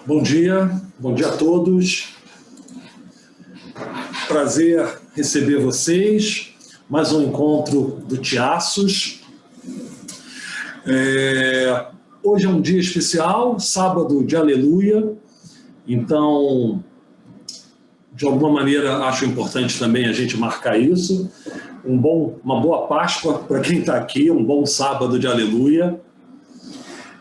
Bom dia a todos. Prazer receber vocês. Mais um encontro do Tiaços. Hoje é um dia especial, sábado de Aleluia. Então, de alguma maneira, acho importante também a gente marcar isso. Uma boa Páscoa para quem está aqui, um bom sábado de Aleluia.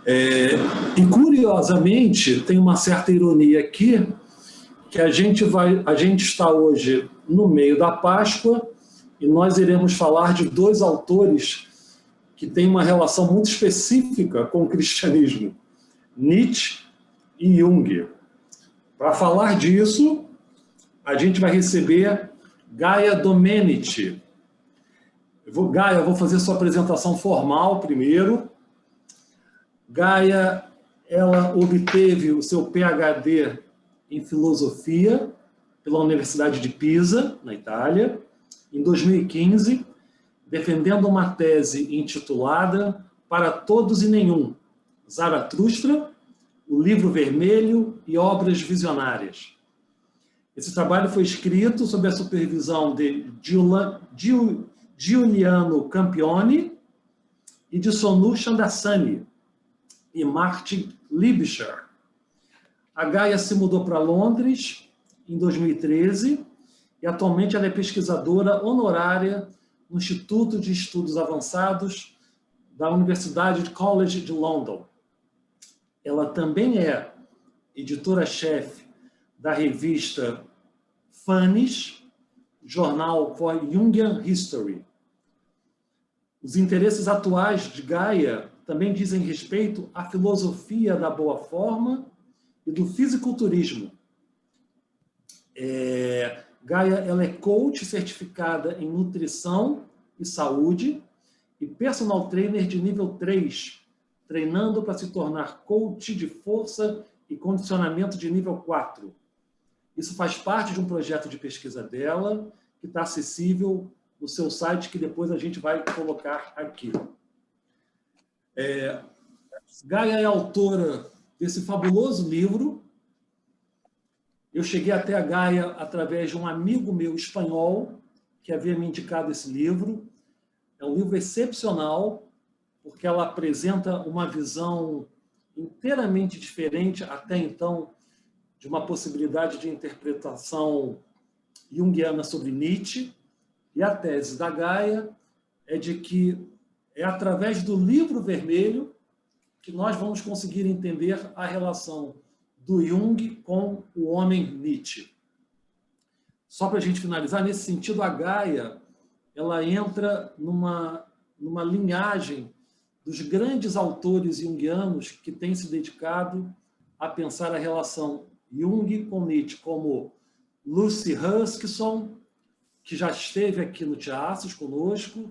E curiosamente, tem uma certa ironia aqui, que a gente está hoje no meio da Páscoa e nós iremos falar de dois autores que têm uma relação muito específica com o cristianismo, Nietzsche e Jung. Para falar disso, a gente vai receber Gaia Domenici. Gaia, eu vou fazer sua apresentação formal primeiro. Gaia, ela obteve o seu PhD em filosofia pela Universidade de Pisa, na Itália, em 2015, defendendo uma tese intitulada Para Todos e Nenhum, Zaratustra, o Livro Vermelho e Obras Visionárias. Esse trabalho foi escrito sob a supervisão de Giuliano Campione e de Sonu Chandassani e Martin Liebscher. A Gaia se mudou para Londres em 2013 e atualmente ela é pesquisadora honorária no Instituto de Estudos Avançados da Universidade College de London. Ela também é editora-chefe da revista Fannis, jornal for Jungian History. Os interesses atuais de Gaia também dizem respeito à filosofia da boa forma e do fisiculturismo. Gaia, ela é coach certificada em nutrição e saúde e personal trainer de nível 3, treinando para se tornar coach de força e condicionamento de nível 4. Isso faz parte de um projeto de pesquisa dela, que está acessível no seu site, que depois a gente vai colocar aqui. Gaia é autora desse fabuloso livro. Eu cheguei até a Gaia através de um amigo meu espanhol que havia me indicado esse livro. É um livro excepcional, porque ela apresenta uma visão inteiramente diferente, até então, de uma possibilidade de interpretação junguiana sobre Nietzsche. E a tese da Gaia é de que é através do Livro Vermelho que nós vamos conseguir entender a relação do Jung com o homem Nietzsche. Só para a gente finalizar, nesse sentido, a Gaia ela entra numa linhagem dos grandes autores junguianos que têm se dedicado a pensar a relação Jung com Nietzsche, como Lucy Huskisson, que já esteve aqui no Tiaços conosco,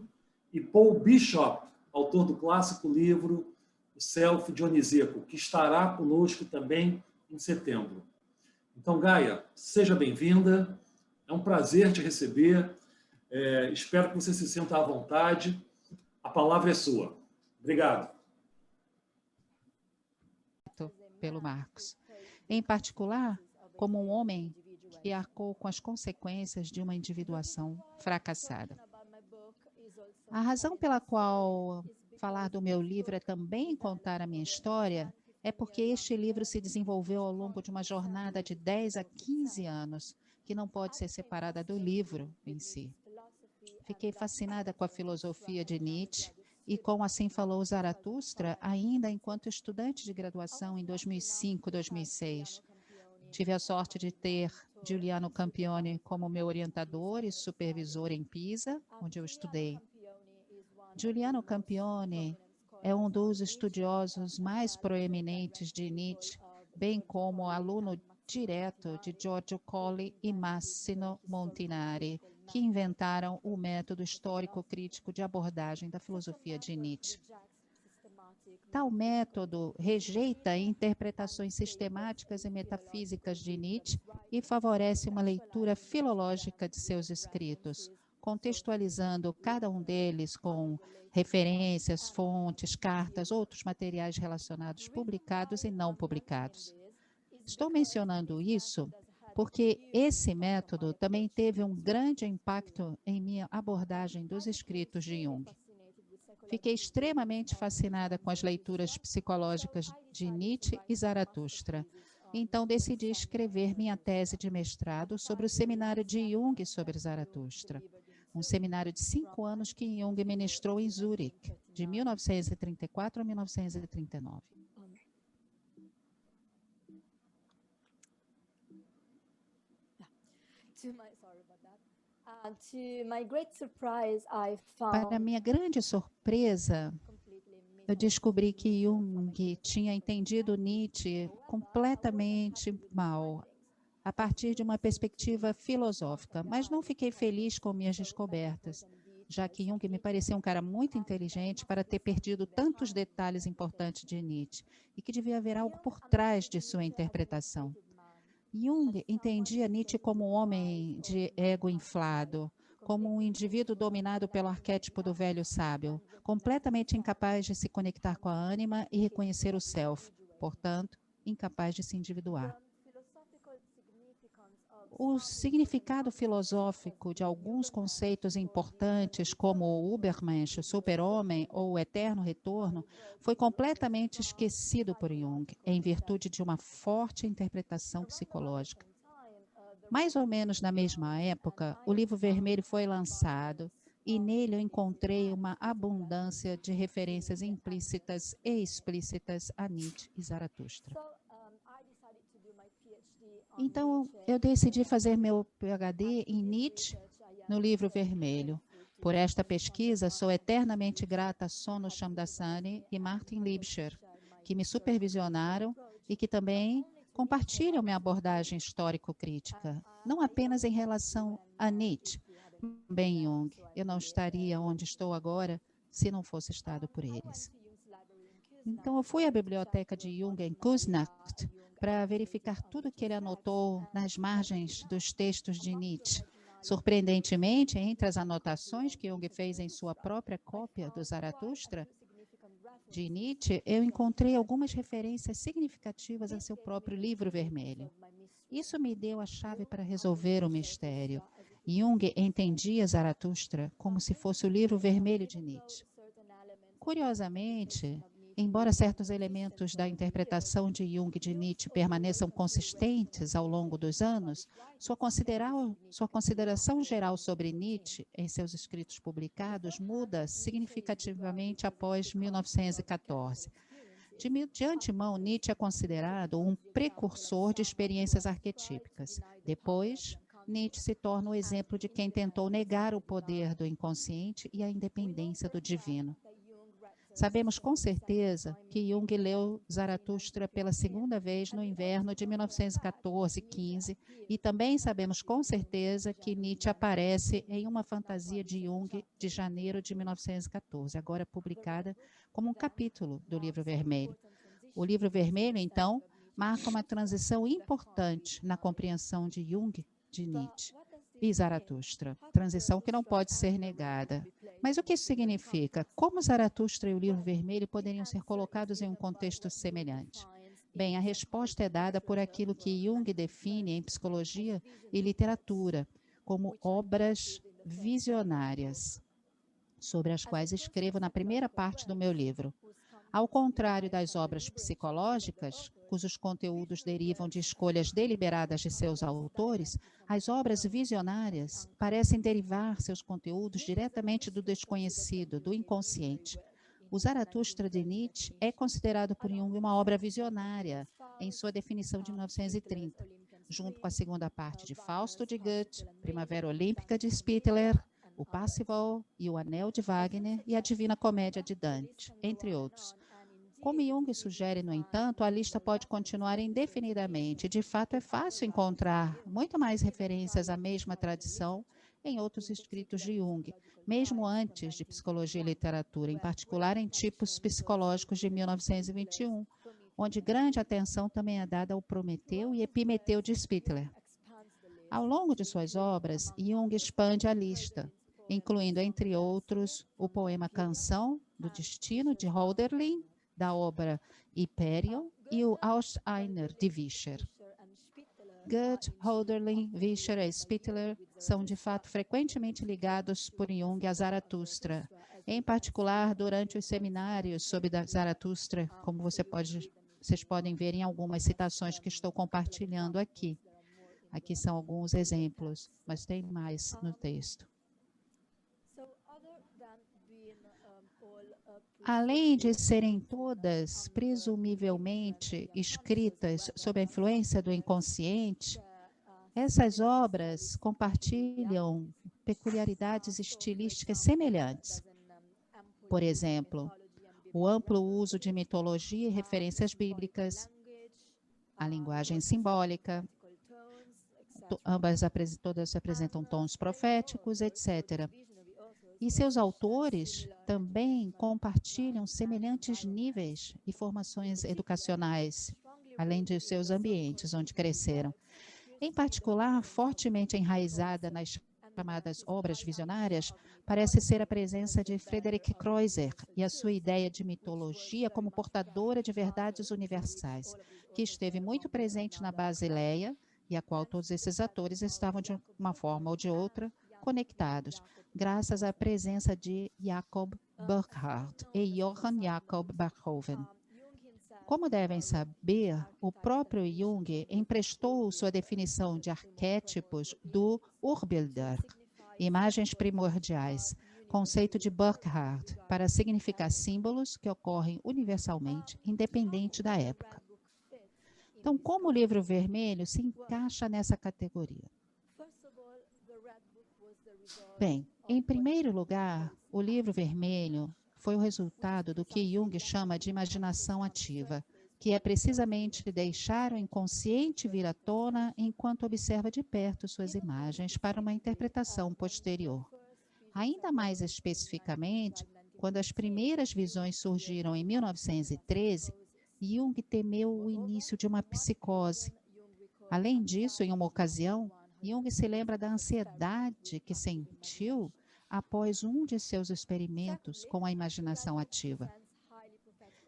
e Paul Bishop, autor do clássico livro O Self Dionisíaco, que estará conosco também em setembro. Então, Gaia, seja bem-vinda. É um prazer te receber. Espero que você se sinta à vontade. A palavra é sua. Obrigado. Pelo Marcos. Em particular, como um homem que arcou com as consequências de uma individuação fracassada. A razão pela qual falar do meu livro é também contar a minha história é porque este livro se desenvolveu ao longo de uma jornada de 10 a 15 anos, que não pode ser separada do livro em si. Fiquei fascinada com a filosofia de Nietzsche e com Assim Falou Zaratustra ainda enquanto estudante de graduação em 2005, 2006. Tive a sorte de ter Giuliano Campione como meu orientador e supervisor em Pisa, onde eu estudei. Giuliano Campione é um dos estudiosos mais proeminentes de Nietzsche, bem como aluno direto de Giorgio Colli e Massimo Montinari, que inventaram o método histórico-crítico de abordagem da filosofia de Nietzsche. Tal método rejeita interpretações sistemáticas e metafísicas de Nietzsche e favorece uma leitura filológica de seus escritos, contextualizando cada um deles com referências, fontes, cartas, outros materiais relacionados publicados e não publicados. Estou mencionando isso porque esse método também teve um grande impacto em minha abordagem dos escritos de Jung. Fiquei extremamente fascinada com as leituras psicológicas de Nietzsche e Zaratustra. Então, decidi escrever minha tese de mestrado sobre o seminário de Jung sobre Zaratustra, um seminário de 5 anos que Jung ministrou em Zurique, de 1934 a 1939. Para minha grande surpresa, eu descobri que Jung tinha entendido Nietzsche completamente mal, a partir de uma perspectiva filosófica, mas não fiquei feliz com minhas descobertas, já que Jung me pareceu um cara muito inteligente para ter perdido tantos detalhes importantes de Nietzsche e que devia haver algo por trás de sua interpretação. Jung entendia Nietzsche como um homem de ego inflado, como um indivíduo dominado pelo arquétipo do velho sábio, completamente incapaz de se conectar com a ânima e reconhecer o self, portanto, incapaz de se individuar. O significado filosófico de alguns conceitos importantes, como o Übermensch, o super-homem ou o eterno retorno, foi completamente esquecido por Jung, em virtude de uma forte interpretação psicológica. Mais ou menos na mesma época, o Livro Vermelho foi lançado e nele eu encontrei uma abundância de referências implícitas e explícitas a Nietzsche e Zaratustra. Então, eu decidi fazer meu PhD em Nietzsche no Livro Vermelho. Por esta pesquisa, sou eternamente grata a Sonno Shamdasani e Martin Liebscher, que me supervisionaram e que também compartilham minha abordagem histórico-crítica, não apenas em relação a Nietzsche, também Jung. Eu não estaria onde estou agora se não fosse estado por eles. Então, eu fui à biblioteca de Jung em Kusnacht para verificar tudo que ele anotou nas margens dos textos de Nietzsche. Surpreendentemente, entre as anotações que Jung fez em sua própria cópia do Zaratustra, de Nietzsche, eu encontrei algumas referências significativas a seu próprio Livro Vermelho. Isso me deu a chave para resolver o mistério. Jung entendia Zaratustra como se fosse o Livro Vermelho de Nietzsche. Curiosamente, embora certos elementos da interpretação de Jung de Nietzsche permaneçam consistentes ao longo dos anos, sua consideração geral sobre Nietzsche em seus escritos publicados muda significativamente após 1914. De antemão, Nietzsche é considerado um precursor de experiências arquetípicas. Depois, Nietzsche se torna o exemplo de quem tentou negar o poder do inconsciente e a independência do divino. Sabemos com certeza que Jung leu Zaratustra pela segunda vez no inverno de 1914-15 e também sabemos com certeza que Nietzsche aparece em uma fantasia de Jung de janeiro de 1914, agora publicada como um capítulo do Livro Vermelho. O Livro Vermelho, então, marca uma transição importante na compreensão de Jung de Nietzsche e Zaratustra, transição que não pode ser negada. Mas o que isso significa? Como Zaratustra e o Livro Vermelho poderiam ser colocados em um contexto semelhante? Bem, a resposta é dada por aquilo que Jung define em psicologia e literatura como obras visionárias, sobre as quais escrevo na primeira parte do meu livro. Ao contrário das obras psicológicas, cujos conteúdos derivam de escolhas deliberadas de seus autores, as obras visionárias parecem derivar seus conteúdos diretamente do desconhecido, do inconsciente. O Zaratustra de Nietzsche é considerado por Jung uma obra visionária, em sua definição de 1930, junto com a segunda parte de Fausto de Goethe, Primavera Olímpica de Spitteler, o Parsifal e o Anel de Wagner e a Divina Comédia de Dante, entre outros. Como Jung sugere, no entanto, a lista pode continuar indefinidamente. De fato, é fácil encontrar muito mais referências à mesma tradição em outros escritos de Jung, mesmo antes de Psicologia e Literatura, em particular em Tipos Psicológicos de 1921, onde grande atenção também é dada ao Prometeu e Epimeteu de Spitteler. Ao longo de suas obras, Jung expande a lista, incluindo, entre outros, o poema Canção do Destino, de Hölderlin, da obra Hyperion e o Aussteiner de Vischer. Goethe, Hölderlin, Vischer e Spitteler são, de fato, frequentemente ligados por Jung a Zaratustra, em particular durante os seminários sobre Zaratustra, como vocês podem ver em algumas citações que estou compartilhando aqui. Aqui são alguns exemplos, mas tem mais no texto. Além de serem todas presumivelmente escritas sob a influência do inconsciente, essas obras compartilham peculiaridades estilísticas semelhantes. Por exemplo, o amplo uso de mitologia e referências bíblicas, a linguagem simbólica, todas apresentam tons proféticos, etc. E seus autores também compartilham semelhantes níveis e formações educacionais, além de seus ambientes onde cresceram. Em particular, fortemente enraizada nas chamadas obras visionárias, parece ser a presença de Friedrich Kreuzer e a sua ideia de mitologia como portadora de verdades universais, que esteve muito presente na Basileia e a qual todos esses atores estavam, de uma forma ou de outra, conectados, graças à presença de Jacob Burckhardt e Johann Jacob Barhoven. Como devem saber, o próprio Jung emprestou sua definição de arquétipos do Urbilder, imagens primordiais, conceito de Burckhardt, para significar símbolos que ocorrem universalmente, independente da época. Então, como o livro vermelho se encaixa nessa categoria? Bem, em primeiro lugar, o livro vermelho foi o resultado do que Jung chama de imaginação ativa, que é precisamente deixar o inconsciente vir à tona enquanto observa de perto suas imagens para uma interpretação posterior. Ainda mais especificamente, quando as primeiras visões surgiram em 1913, Jung temeu o início de uma psicose. Além disso, em uma ocasião, Jung se lembra da ansiedade que sentiu após um de seus experimentos com a imaginação ativa.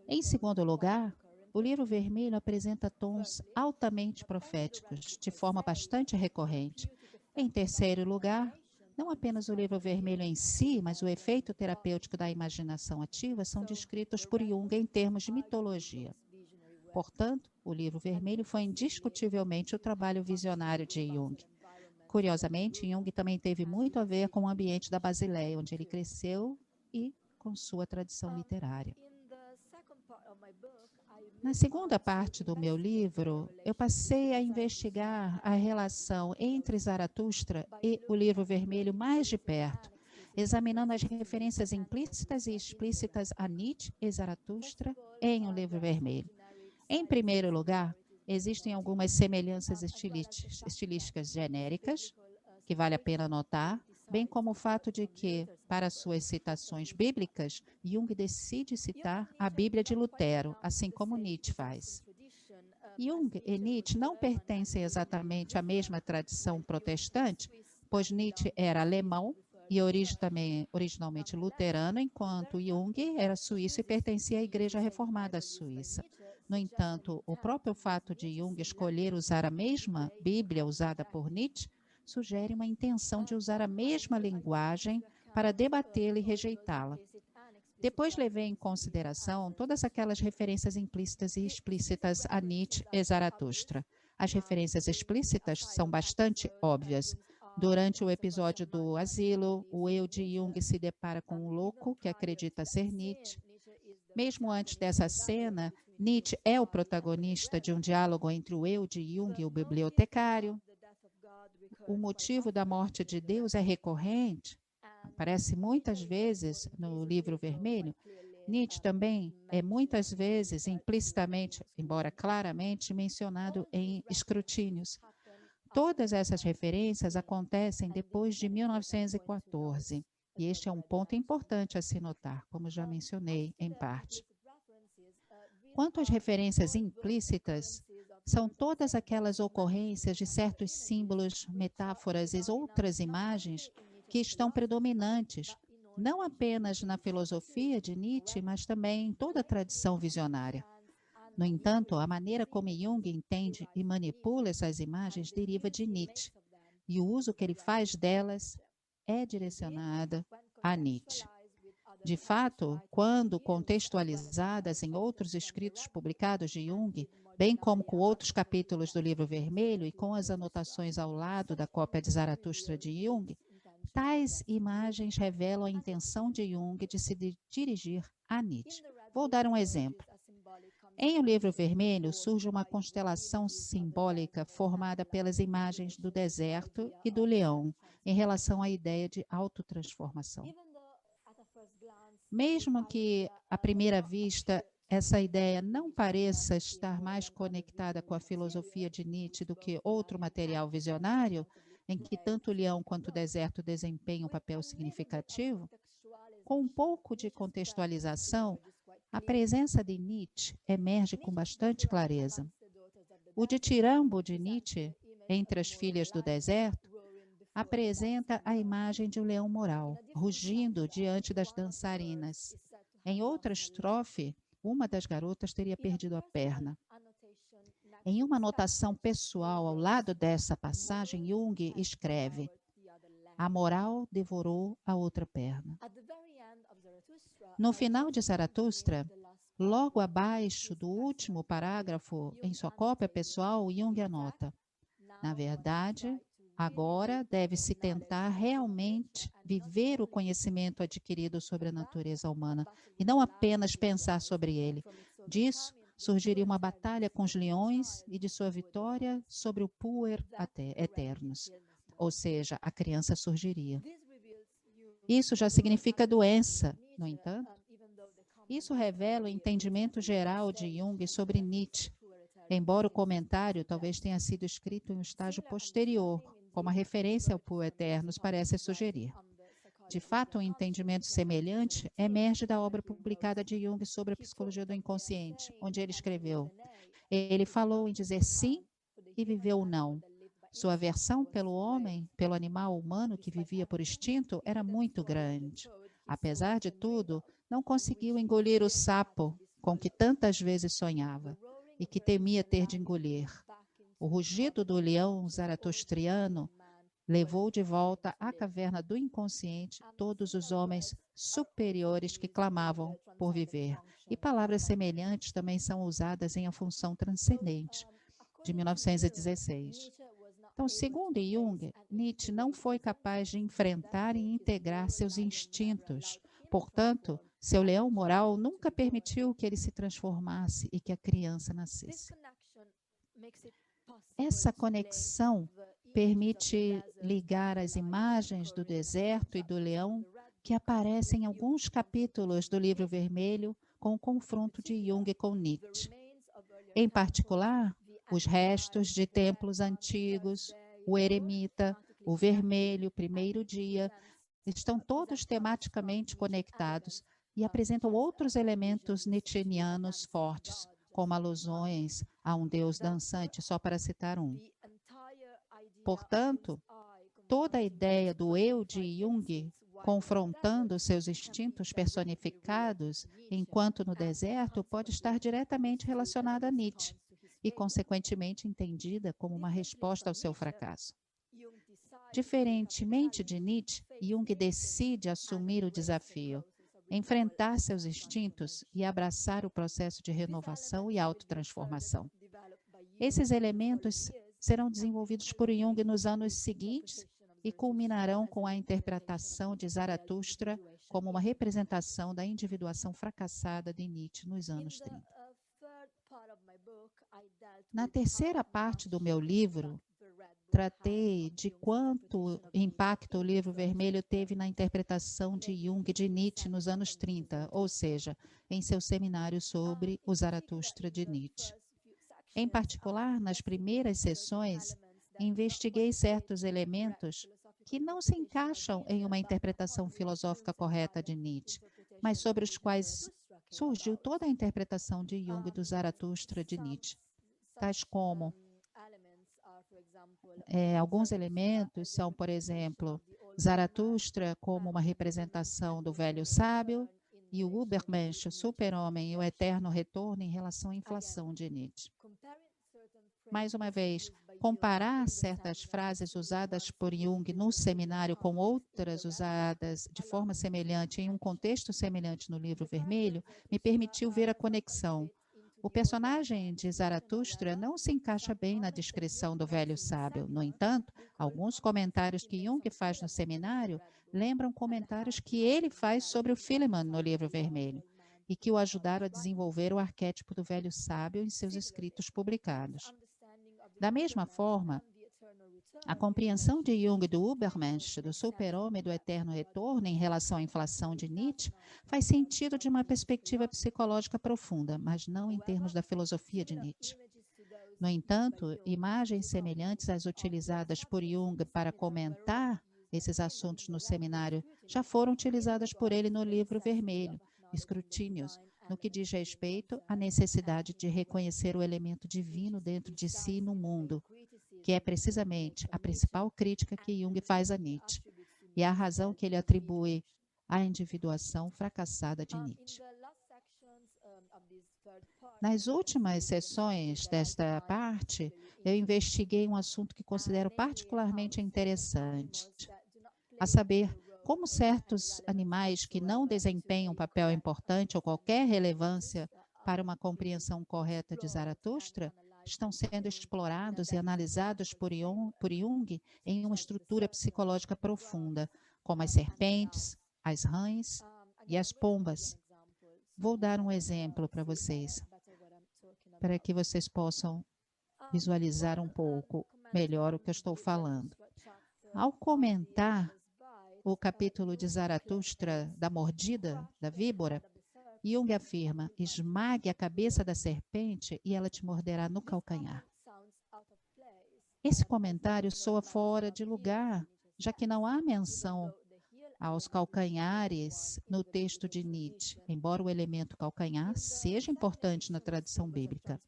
Em segundo lugar, o livro vermelho apresenta tons altamente proféticos, de forma bastante recorrente. Em terceiro lugar, não apenas o livro vermelho em si, mas o efeito terapêutico da imaginação ativa são descritos por Jung em termos de mitologia. Portanto, o livro vermelho foi indiscutivelmente o trabalho visionário de Jung. Curiosamente, Jung também teve muito a ver com o ambiente da Basileia, onde ele cresceu, e com sua tradição literária. Na segunda parte do meu livro, eu passei a investigar a relação entre Zaratustra e o livro vermelho mais de perto, examinando as referências implícitas e explícitas a Nietzsche e Zaratustra em O Livro Vermelho. Em primeiro lugar, existem algumas semelhanças estilísticas genéricas, que vale a pena notar, bem como o fato de que, para suas citações bíblicas, Jung decide citar a Bíblia de Lutero, assim como Nietzsche faz. Jung e Nietzsche não pertencem exatamente à mesma tradição protestante, pois Nietzsche era alemão e originalmente luterano, enquanto Jung era suíço e pertencia à Igreja Reformada Suíça. No entanto, o próprio fato de Jung escolher usar a mesma Bíblia usada por Nietzsche sugere uma intenção de usar a mesma linguagem para debatê-la e rejeitá-la. Depois levei em consideração todas aquelas referências implícitas e explícitas a Nietzsche e Zaratustra. As referências explícitas são bastante óbvias. Durante o episódio do asilo, o eu de Jung se depara com um louco que acredita ser Nietzsche. Mesmo antes dessa cena, Nietzsche é o protagonista de um diálogo entre o eu de Jung e o bibliotecário. O motivo da morte de Deus é recorrente, aparece muitas vezes no Livro Vermelho. Nietzsche também é muitas vezes implicitamente, embora claramente, mencionado em Escrutínios. Todas essas referências acontecem depois de 1914, e este é um ponto importante a se notar, como já mencionei em parte. Quanto às referências implícitas, são todas aquelas ocorrências de certos símbolos, metáforas e outras imagens que estão predominantes não apenas na filosofia de Nietzsche, mas também em toda a tradição visionária. No entanto, a maneira como Jung entende e manipula essas imagens deriva de Nietzsche, e o uso que ele faz delas é direcionada a Nietzsche. De fato, quando contextualizadas em outros escritos publicados de Jung, bem como com outros capítulos do Livro Vermelho e com as anotações ao lado da cópia de Zaratustra de Jung, tais imagens revelam a intenção de Jung de se dirigir a Nietzsche. Vou dar um exemplo. Em O Livro Vermelho surge uma constelação simbólica formada pelas imagens do deserto e do leão, em relação à ideia de autotransformação. Mesmo que, à primeira vista, essa ideia não pareça estar mais conectada com a filosofia de Nietzsche do que outro material visionário, em que tanto o leão quanto o deserto desempenham um papel significativo, com um pouco de contextualização, a presença de Nietzsche emerge com bastante clareza. O ditirambo de Nietzsche, entre as filhas do deserto, apresenta a imagem de um leão moral, rugindo diante das dançarinas. Em outra estrofe, uma das garotas teria perdido a perna. Em uma anotação pessoal ao lado dessa passagem, Jung escreve: a moral devorou a outra perna. No final de Zaratustra, logo abaixo do último parágrafo, em sua cópia pessoal, Jung anota: na verdade, agora deve-se tentar realmente viver o conhecimento adquirido sobre a natureza humana e não apenas pensar sobre ele. Disso surgiria uma batalha com os leões e de sua vitória sobre o puer eternos, ou seja, a criança surgiria. Isso já significa doença, no entanto. Isso revela o entendimento geral de Jung sobre Nietzsche, embora o comentário talvez tenha sido escrito em um estágio posterior, como a referência ao puer eternos parece sugerir. De fato, um entendimento semelhante emerge da obra publicada de Jung sobre a psicologia do inconsciente, onde ele escreveu: ele falou em dizer sim e viveu o não. Sua aversão pelo homem, pelo animal humano que vivia por instinto, era muito grande. Apesar de tudo, não conseguiu engolir o sapo com que tantas vezes sonhava e que temia ter de engolir. O rugido do leão zaratustriano levou de volta à caverna do inconsciente todos os homens superiores que clamavam por viver. E palavras semelhantes também são usadas em A Função Transcendente, de 1916. Então, segundo Jung, Nietzsche não foi capaz de enfrentar e integrar seus instintos. Portanto, seu leão moral nunca permitiu que ele se transformasse e que a criança nascesse. Essa conexão permite ligar as imagens do deserto e do leão que aparecem em alguns capítulos do Livro Vermelho com o confronto de Jung com Nietzsche. Em particular, os restos de templos antigos, o eremita, o vermelho, o primeiro dia, estão todos tematicamente conectados e apresentam outros elementos nietzscheanos fortes, como alusões a um deus dançante, só para citar um. Portanto, toda a ideia do eu de Jung confrontando seus instintos personificados, enquanto no deserto, pode estar diretamente relacionada a Nietzsche e, consequentemente, entendida como uma resposta ao seu fracasso. Diferentemente de Nietzsche, Jung decide assumir o desafio, enfrentar seus instintos e abraçar o processo de renovação e autotransformação. Esses elementos serão desenvolvidos por Jung nos anos seguintes e culminarão com a interpretação de Zaratustra como uma representação da individuação fracassada de Nietzsche nos anos 30. Na terceira parte do meu livro, tratei de quanto impacto o Livro Vermelho teve na interpretação de Jung de Nietzsche nos anos 30, ou seja, em seu seminário sobre o Zaratustra de Nietzsche. Em particular, nas primeiras sessões, investiguei certos elementos que não se encaixam em uma interpretação filosófica correta de Nietzsche, mas sobre os quais surgiu toda a interpretação de Jung do Zaratustra de Nietzsche, tais como alguns elementos são, por exemplo, Zaratustra como uma representação do velho sábio e o Übermensch, o super-homem e o eterno retorno em relação à inflação de Nietzsche. Mais uma vez, comparar certas frases usadas por Jung no seminário com outras usadas de forma semelhante em um contexto semelhante no Livro Vermelho me permitiu ver a conexão. O personagem de Zaratustra não se encaixa bem na descrição do velho sábio. No entanto, alguns comentários que Jung faz no seminário lembram comentários que ele faz sobre o Philemon no Livro Vermelho e que o ajudaram a desenvolver o arquétipo do velho sábio em seus escritos publicados. Da mesma forma, a compreensão de Jung do Übermensch, do super-homem e do eterno retorno em relação à inflação de Nietzsche, faz sentido de uma perspectiva psicológica profunda, mas não em termos da filosofia de Nietzsche. No entanto, imagens semelhantes às utilizadas por Jung para comentar esses assuntos no seminário já foram utilizadas por ele no Livro Vermelho, Escrutínios, no que diz respeito à necessidade de reconhecer o elemento divino dentro de si e no mundo, que é precisamente a principal crítica que Jung faz a Nietzsche, e a razão que ele atribui à individuação fracassada de Nietzsche. Nas últimas sessões desta parte, eu investiguei um assunto que considero particularmente interessante, a saber, como certos animais que não desempenham um papel importante ou qualquer relevância para uma compreensão correta de Zaratustra estão sendo explorados e analisados por Jung em uma estrutura psicológica profunda, como as serpentes, as rãs e as pombas. Vou dar um exemplo para vocês, para que vocês possam visualizar um pouco melhor o que eu estou falando. Ao comentar o capítulo de Zaratustra da mordida da víbora, Jung afirma: esmague a cabeça da serpente e ela te morderá no calcanhar. Esse comentário soa fora de lugar, já que não há menção aos calcanhares no texto de Nietzsche, embora o elemento calcanhar seja importante na tradição bíblica.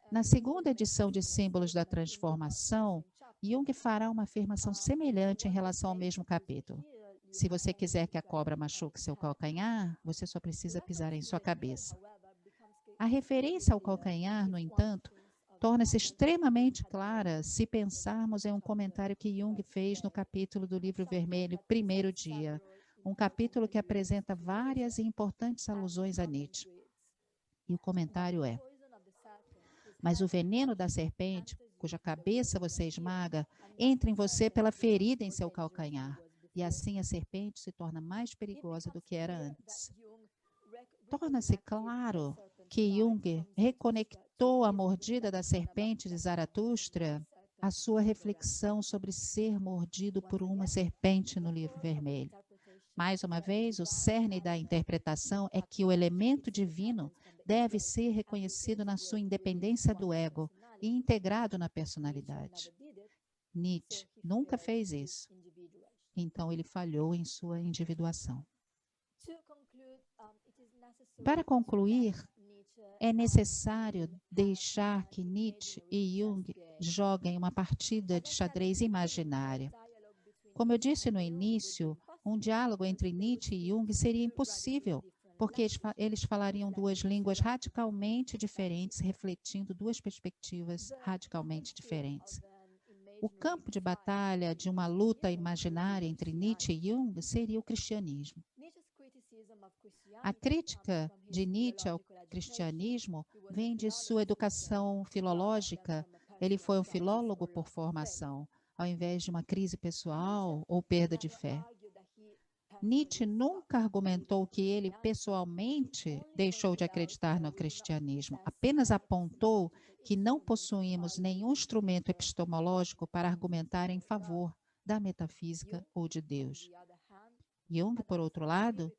Na segunda edição de Símbolos da Transformação, Jung fará uma afirmação semelhante em relação ao mesmo capítulo. Se você quiser que a cobra machuque seu calcanhar, você só precisa pisar em sua cabeça. A referência ao calcanhar, no entanto, torna-se extremamente clara se pensarmos em um comentário que Jung fez no capítulo do Livro Vermelho, Primeiro Dia, um capítulo que apresenta várias e importantes alusões a Nietzsche. E o comentário é: mas o veneno da serpente, cuja cabeça você esmaga, entra em você pela ferida em seu calcanhar, e assim a serpente se torna mais perigosa do que era antes. Torna-se claro que Jung reconectou a mordida da serpente de Zaratustra à sua reflexão sobre ser mordido por uma serpente no Livro Vermelho. Mais uma vez, o cerne da interpretação é que o elemento divino deve ser reconhecido na sua independência do ego e integrado na personalidade. Nietzsche nunca fez isso. Então, ele falhou em sua individuação. Para concluir, é necessário deixar que Nietzsche e Jung joguem uma partida de xadrez imaginária. Como eu disse no início, um diálogo entre Nietzsche e Jung seria impossível, porque eles falariam duas línguas radicalmente diferentes, refletindo duas perspectivas radicalmente diferentes. O campo de batalha de uma luta imaginária entre Nietzsche e Jung seria o cristianismo. A crítica de Nietzsche ao cristianismo vem de sua educação filológica. Ele foi um filólogo por formação, ao invés de uma crise pessoal ou perda de fé. Nietzsche nunca argumentou que ele pessoalmente deixou de acreditar no cristianismo, apenas apontou que não possuímos nenhum instrumento epistemológico para argumentar em favor da metafísica ou de Deus. Jung, por outro lado,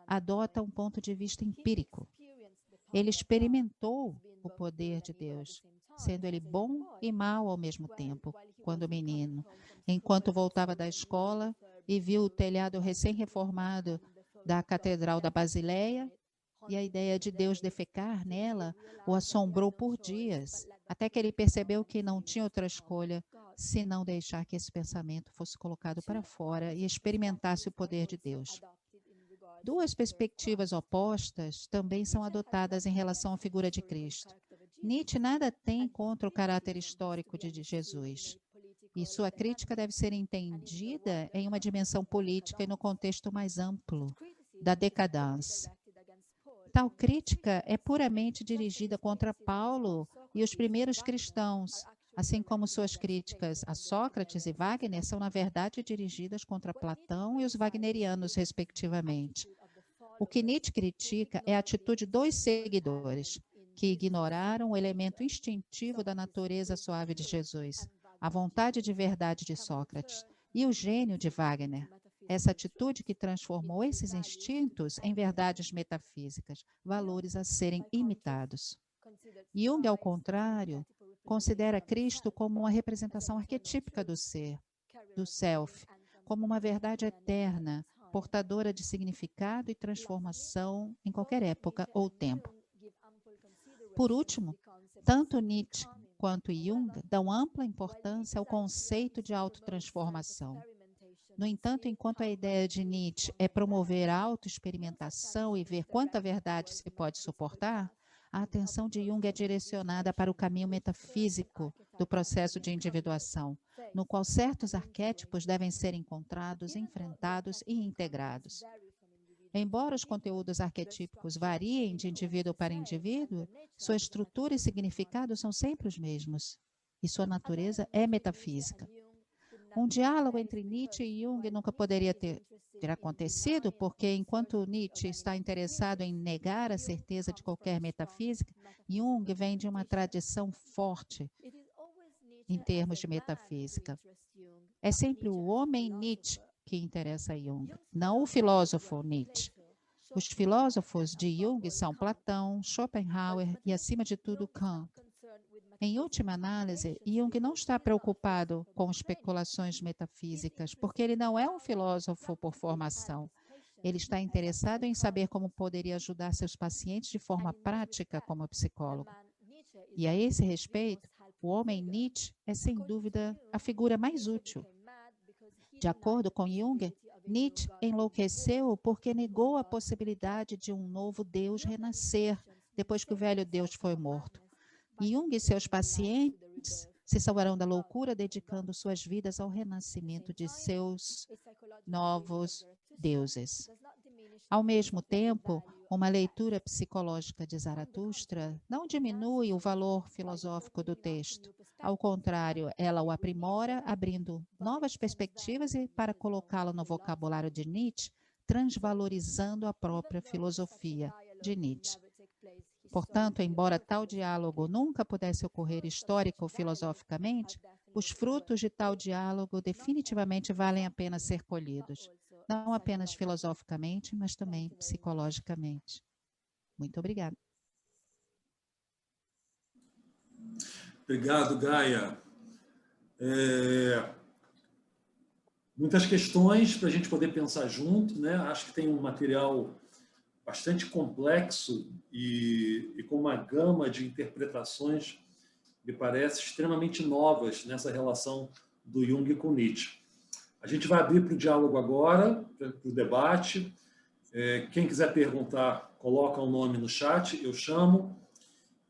adota um ponto de vista empírico. Ele experimentou o poder de Deus, sendo ele bom e mau ao mesmo tempo, quando menino, enquanto voltava da escola e viu o telhado recém-reformado da Catedral da Basileia, e a ideia de Deus defecar nela o assombrou por dias, até que ele percebeu que não tinha outra escolha se não deixar que esse pensamento fosse colocado para fora e experimentasse o poder de Deus. Duas perspectivas opostas também são adotadas em relação à figura de Cristo. Nietzsche nada tem contra o caráter histórico de Jesus, e sua crítica deve ser entendida em uma dimensão política e no contexto mais amplo da decadência. Tal crítica é puramente dirigida contra Paulo e os primeiros cristãos, assim como suas críticas a Sócrates e Wagner são, na verdade, dirigidas contra Platão e os wagnerianos, respectivamente. O que Nietzsche critica é a atitude dos seguidores, que ignoraram o elemento instintivo da natureza suave de Jesus, a vontade de verdade de Sócrates e o gênio de Wagner. Essa atitude que transformou esses instintos em verdades metafísicas, valores a serem imitados. Jung, ao contrário, considera Cristo como uma representação arquetípica do ser, do self, como uma verdade eterna, portadora de significado e transformação em qualquer época ou tempo. Por último, tanto Nietzsche quanto Jung dão ampla importância ao conceito de autotransformação. No entanto, enquanto a ideia de Nietzsche é promover a autoexperimentação e ver quanta verdade se pode suportar, a atenção de Jung é direcionada para o caminho metafísico do processo de individuação, no qual certos arquétipos devem ser encontrados, enfrentados e integrados. Embora os conteúdos arquetípicos variem de indivíduo para indivíduo, sua estrutura e significado são sempre os mesmos, e sua natureza é metafísica. Um diálogo entre Nietzsche e Jung nunca poderia ter acontecido, porque enquanto Nietzsche está interessado em negar a certeza de qualquer metafísica, Jung vem de uma tradição forte em termos de metafísica. É sempre o homem Nietzsche que interessa a Jung, não o filósofo Nietzsche. Os filósofos de Jung são Platão, Schopenhauer e, acima de tudo, Kant. Em última análise, Jung não está preocupado com especulações metafísicas, porque ele não é um filósofo por formação. Ele está interessado em saber como poderia ajudar seus pacientes de forma prática como psicólogo. E a esse respeito, o homem Nietzsche é, sem dúvida, a figura mais útil. De acordo com Jung, Nietzsche enlouqueceu porque negou a possibilidade de um novo Deus renascer depois que o velho Deus foi morto. Jung e seus pacientes se salvarão da loucura dedicando suas vidas ao renascimento de seus novos deuses. Ao mesmo tempo, uma leitura psicológica de Zaratustra não diminui o valor filosófico do texto. Ao contrário, ela o aprimora, abrindo novas perspectivas e para colocá-lo no vocabulário de Nietzsche, transvalorizando a própria filosofia de Nietzsche. Portanto, embora tal diálogo nunca pudesse ocorrer histórico ou filosoficamente, os frutos de tal diálogo definitivamente valem a pena ser colhidos, não apenas filosoficamente, mas também psicologicamente. Muito obrigada. Obrigado, Gaia. Muitas questões para a gente poder pensar junto, né? Acho que tem um material bastante complexo e com uma gama de interpretações, me parece, extremamente novas nessa relação do Jung com Nietzsche. A gente vai abrir para o diálogo agora, para o debate. Quem quiser perguntar, coloca o nome no chat, eu chamo.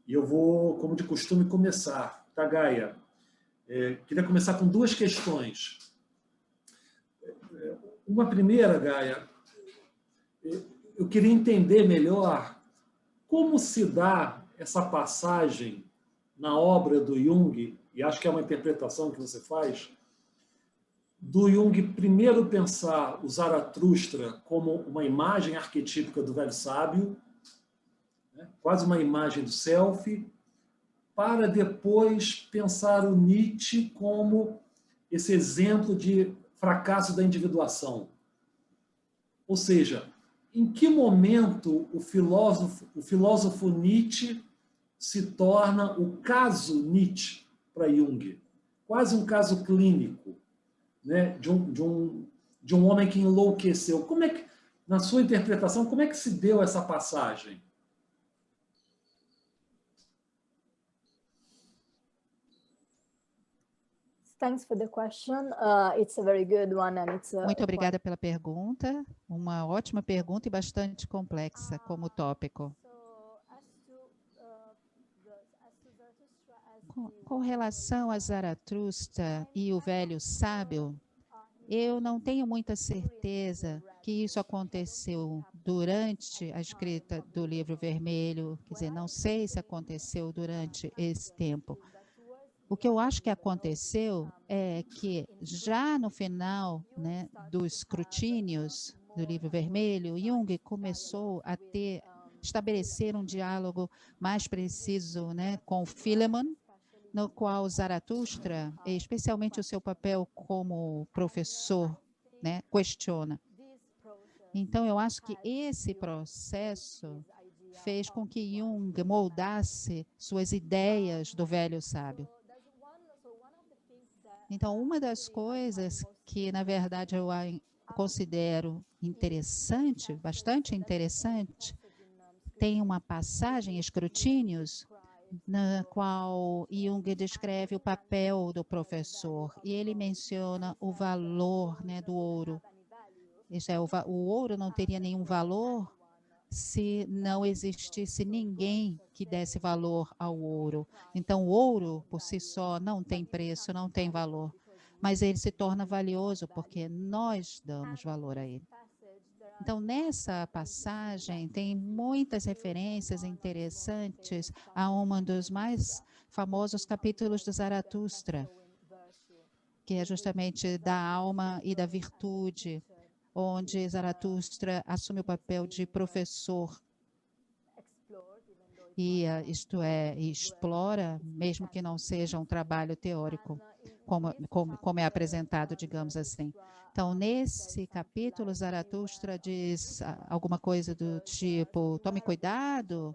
E eu vou, como de costume, começar. Tá, Gaia? Queria começar com duas questões. Uma primeira, Gaia, eu queria entender melhor como se dá essa passagem na obra do Jung, e acho que é uma interpretação que você faz, do Jung primeiro pensar o Zaratustra como uma imagem arquetípica do velho sábio, né, quase uma imagem do self, para depois pensar o Nietzsche como esse exemplo de fracasso da individuação. Ou seja, em que momento o filósofo Nietzsche se torna o caso Nietzsche para Jung? Quase um caso clínico, né? de um homem que enlouqueceu. Como é que, na sua interpretação, como é que se deu essa passagem? Thanks for the question. It's a very good one, and it's Muito obrigada pela pergunta. Uma ótima pergunta e bastante complexa como tópico. Com relação a Zaratustra e o velho sábio, eu não tenho muita certeza que isso aconteceu durante a escrita do livro vermelho, quer dizer, não sei se aconteceu durante esse tempo. O que eu acho que aconteceu é que já no final, né, dos escrutínios do livro vermelho, Jung começou a estabelecer um diálogo mais preciso, né, com Philemon, no qual Zaratustra, especialmente o seu papel como professor, né, questiona. Então, eu acho que esse processo fez com que Jung moldasse suas ideias do velho sábio. Então, uma das coisas que, na verdade, eu considero interessante, bastante interessante, tem uma passagem, Escrutínios, na qual Jung descreve o papel do professor e ele menciona o valor, né, do ouro. Isso é, o ouro não teria nenhum valor se não existisse ninguém que desse valor ao ouro. Então, o ouro, por si só, não tem preço, não tem valor, mas ele se torna valioso porque nós damos valor a ele. Então, nessa passagem, tem muitas referências interessantes a um dos mais famosos capítulos do Zaratustra, que é justamente da alma e da virtude, onde Zaratustra assume o papel de professor e, isto é, explora, mesmo que não seja um trabalho teórico, como é apresentado, digamos assim. Então, nesse capítulo, Zaratustra diz alguma coisa do tipo, tome cuidado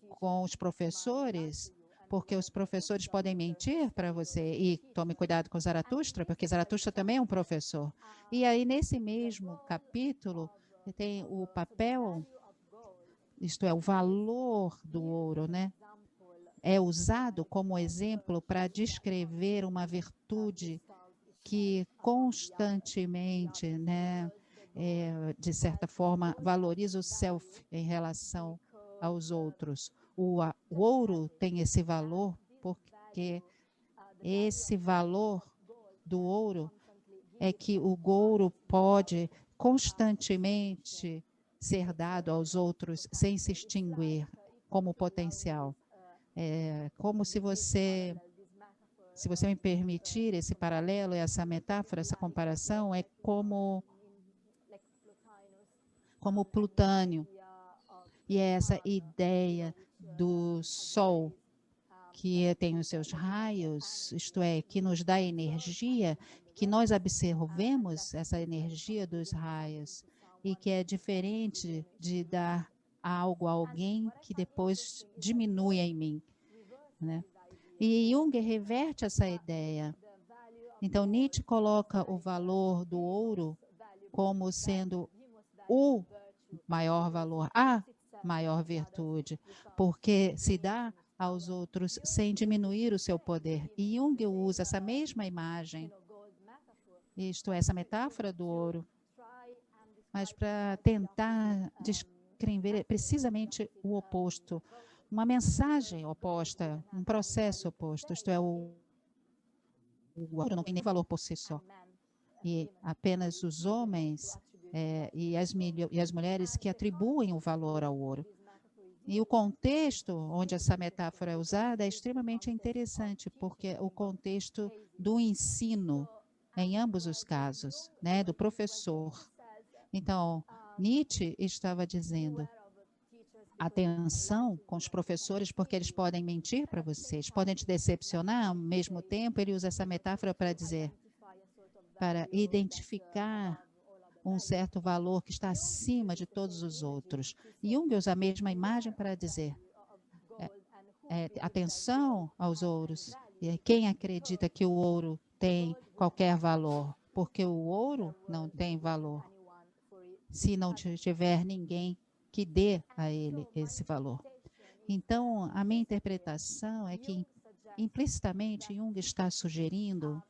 com os professores, porque os professores podem mentir para você, e tome cuidado com Zaratustra, porque Zaratustra também é um professor. E aí, nesse mesmo capítulo, tem o papel, isto é, o valor do ouro, né? É usado como exemplo para descrever uma virtude que constantemente, né, de certa forma, valoriza o self em relação aos outros. O ouro tem esse valor porque esse valor do ouro é que o ouro pode constantemente ser dado aos outros sem se extinguir como potencial. É como se você me permitir esse paralelo, essa metáfora, essa comparação, é como Plutônio. E é essa ideia do Sol, que tem os seus raios, isto é, que nos dá energia, que nós observemos essa energia dos raios, e que é diferente de dar algo a alguém que depois diminui em mim, né? E Jung reverte essa ideia. Então, Nietzsche coloca o valor do ouro como sendo o maior valor, a maior virtude, porque se dá aos outros sem diminuir o seu poder. E Jung usa essa mesma imagem, isto é, essa metáfora do ouro, mas para tentar descrever precisamente o oposto, uma mensagem oposta, um processo oposto, isto é, o ouro não tem nem valor por si só. E apenas os homens e as mulheres que atribuem o valor ao ouro. E o contexto onde essa metáfora é usada é extremamente interessante, porque o contexto do ensino, em ambos os casos, né, do professor. Então, Nietzsche estava dizendo, atenção com os professores, porque eles podem mentir para vocês, podem te decepcionar, ao mesmo tempo ele usa essa metáfora para dizer, para identificar um certo valor que está acima de todos os outros. Jung usa a mesma imagem para dizer, atenção aos ouros. Quem acredita que o ouro tem qualquer valor? Porque o ouro não tem valor se não tiver ninguém que dê a ele esse valor. Então, a minha interpretação é que, implicitamente, Jung está sugerindo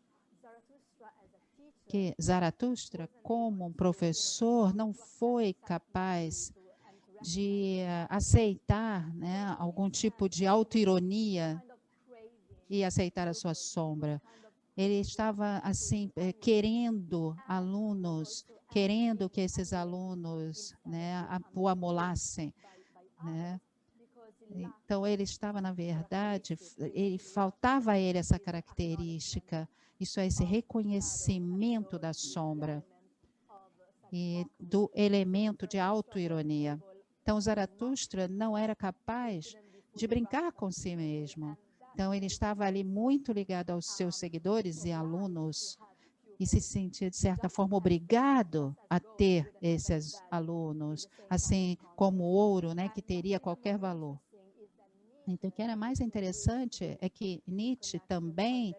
que Zaratustra, como um professor, não foi capaz de aceitar, né, algum tipo de autoironia e aceitar a sua sombra. Ele estava, assim, querendo alunos, querendo que esses alunos, né, o amolassem, né? Então, ele estava, na verdade, faltava a ele essa característica, isso é, esse reconhecimento da sombra e do elemento de autoironia. Então, Zaratustra não era capaz de brincar com si mesmo. Então, ele estava ali muito ligado aos seus seguidores e alunos e se sentia, de certa forma, obrigado a ter esses alunos, assim como ouro, né, que teria qualquer valor. Então, o que era mais interessante é que Nietzsche também,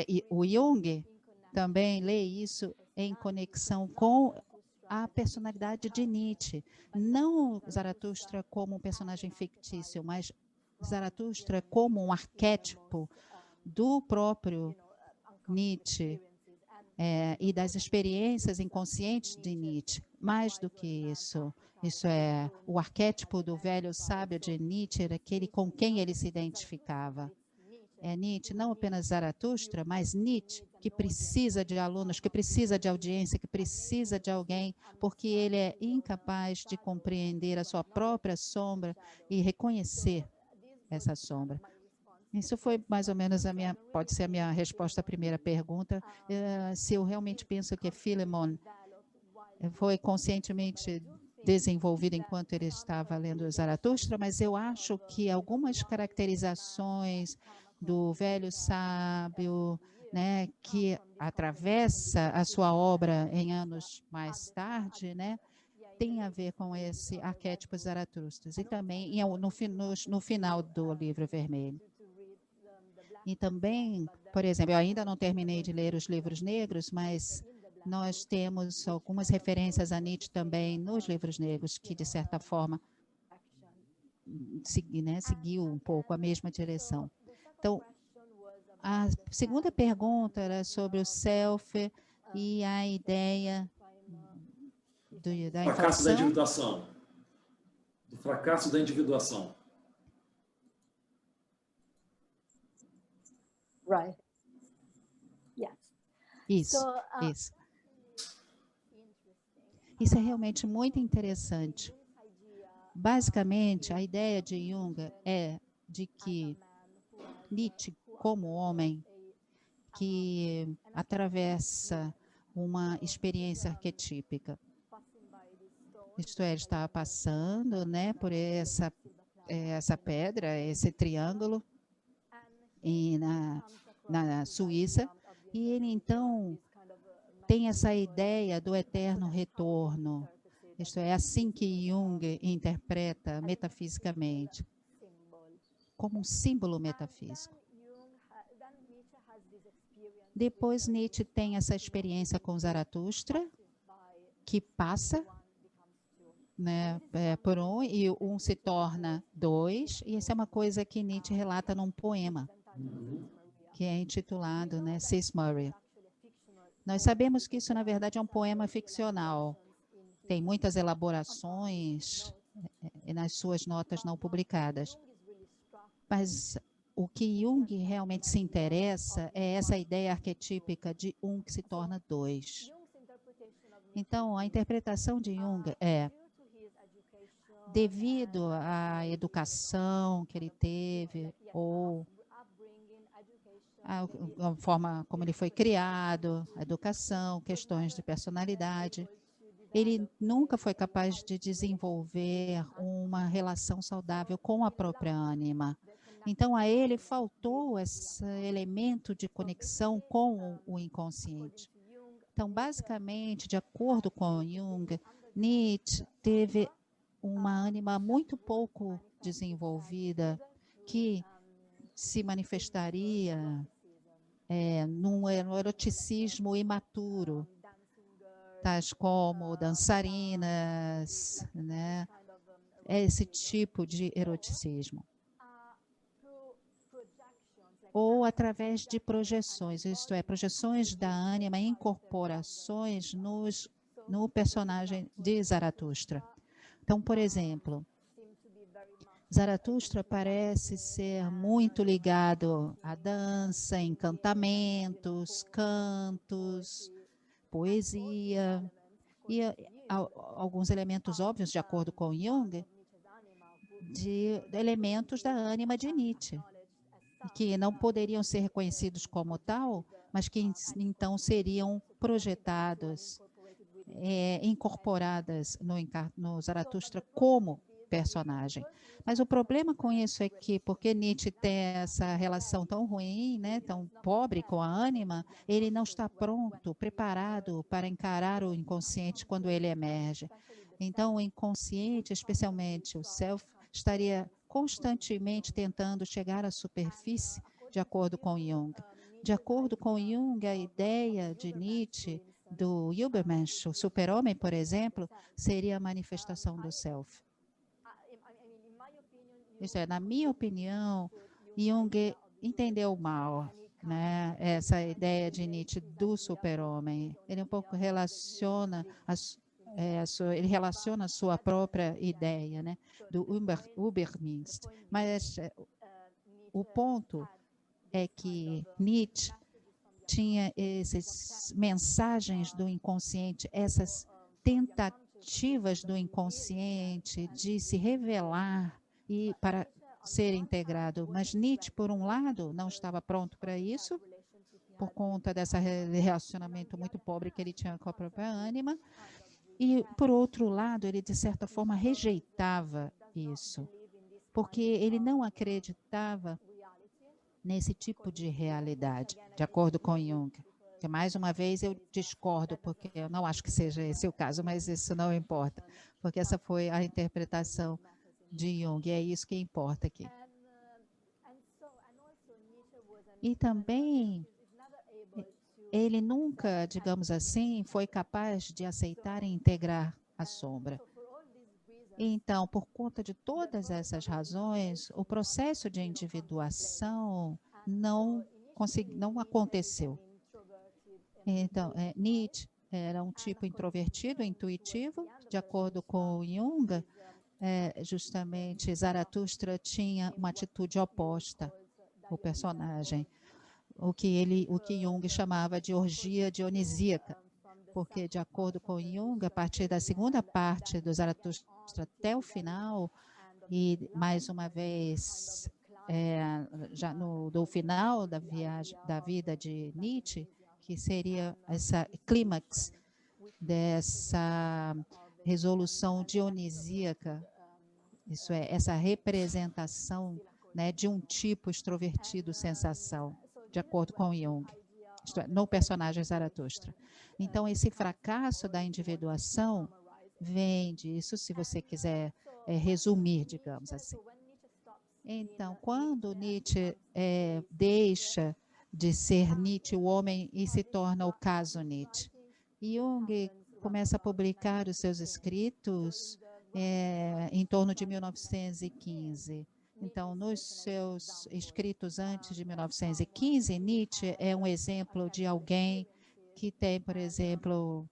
e o Jung também lê isso em conexão com a personalidade de Nietzsche. Não Zaratustra como um personagem fictício, mas Zaratustra como um arquétipo do próprio Nietzsche e das experiências inconscientes de Nietzsche. Mais do que isso, isso é o arquétipo do velho sábio de Nietzsche, era aquele com quem ele se identificava. É Nietzsche, não apenas Zaratustra, mas Nietzsche, que precisa de alunos, que precisa de audiência, que precisa de alguém, porque ele é incapaz de compreender a sua própria sombra e reconhecer essa sombra. Isso foi mais ou menos pode ser a minha resposta à primeira pergunta. Se eu realmente penso que Philemon foi conscientemente desenvolvido enquanto ele estava lendo Zaratustra, mas eu acho que algumas caracterizações do velho sábio, né, que atravessa a sua obra em anos mais tarde, né, tem a ver com esse arquétipo Zaratustra. E também no final do Livro Vermelho. E também, por exemplo, eu ainda não terminei de ler os livros negros, mas nós temos algumas referências a Nietzsche também nos livros negros, que, de certa forma, seguiu um pouco a mesma direção. Então, a segunda pergunta era sobre o self e a ideia da fracasso da inflação. individuação. Do fracasso da individuação. Right. Yes. Isso, isso. Isso é realmente muito interessante. Basicamente, a ideia de Jung é de que Nietzsche, como homem que atravessa uma experiência arquetípica, isto é, ele está passando, né, por essa pedra, esse triângulo, e na Suíça, e ele então tem essa ideia do eterno retorno. Isto é assim que Jung interpreta metafisicamente, como um símbolo metafísico. Depois Nietzsche tem essa experiência com Zaratustra, que passa, né, por um, e um se torna dois, e isso é uma coisa que Nietzsche relata num poema, que é intitulado, né, Cis Murray. Nós sabemos que isso, na verdade, é um poema ficcional. Tem muitas elaborações nas suas notas não publicadas. Mas o que Jung realmente se interessa é essa ideia arquetípica de um que se torna dois. Então, a interpretação de Jung é, devido à educação que ele teve, ou a forma como ele foi criado, a educação, questões de personalidade, ele nunca foi capaz de desenvolver uma relação saudável com a própria ânima. Então, a ele faltou esse elemento de conexão com o inconsciente. Então, basicamente, de acordo com Jung, Nietzsche teve uma ânima muito pouco desenvolvida que se manifestaria num eroticismo imaturo, tais como dançarinas, né? Esse tipo de eroticismo. ou através de projeções, isto é, projeções da ânima, incorporações no personagem de Zaratustra. Então, por exemplo, Zaratustra parece ser muito ligado à dança, encantamentos, cantos, poesia e alguns elementos óbvios, de acordo com Jung, de elementos da ânima de Nietzsche, que não poderiam ser reconhecidos como tal, mas que então seriam projetados, incorporadas no Zaratustra como personagem. Mas o problema com isso é que, porque Nietzsche tem essa relação tão ruim, né, tão pobre com a ânima, ele não está pronto, preparado para encarar o inconsciente quando ele emerge. Então, o inconsciente, especialmente o self, estaria constantemente tentando chegar à superfície, de acordo com Jung. De acordo com Jung, a ideia de Nietzsche do Übermensch, o super-homem, por exemplo, seria a manifestação do self. Isso é, na minha opinião, Jung entendeu mal, né, essa ideia de Nietzsche do super-homem. Ele um pouco relaciona ele relaciona a sua própria ideia, né, do Übermensch. Mas o ponto é que Nietzsche tinha essas mensagens do inconsciente, essas tentativas do inconsciente de se revelar e para ser integrado. Mas Nietzsche, por um lado, não estava pronto para isso, por conta desse relacionamento muito pobre que ele tinha com a própria ânima, e, por outro lado, ele, de certa forma, rejeitava isso, porque ele não acreditava nesse tipo de realidade, de acordo com Jung. Que, mais uma vez, eu discordo, porque eu não acho que seja esse o caso, mas isso não importa, porque essa foi a interpretação de Jung, e é isso que importa aqui. E também, ele nunca, digamos assim, foi capaz de aceitar e integrar a sombra. Então, por conta de todas essas razões, o processo de individuação não aconteceu. Então, Nietzsche era um tipo introvertido, intuitivo, de acordo com Jung, justamente Zaratustra tinha uma atitude oposta, o personagem, o que Jung chamava de orgia dionisíaca, porque, de acordo com Jung, a partir da segunda parte do Zaratustra até o final, e mais uma vez, já do final da viagem, da vida de Nietzsche, que seria essa clímax dessa resolução dionisíaca, isso é, essa representação, né, de um tipo extrovertido sensação, de acordo com Jung, isto é, no personagem Zaratustra. Então, esse fracasso da individuação vem disso, se você quiser resumir, digamos assim. Então, quando Nietzsche deixa de ser Nietzsche, o homem, e se torna o caso Nietzsche, Jung começa a publicar os seus escritos em torno de 1915. Então, nos seus escritos antes de 1915, Nietzsche é um exemplo de alguém que tem, por exemplo,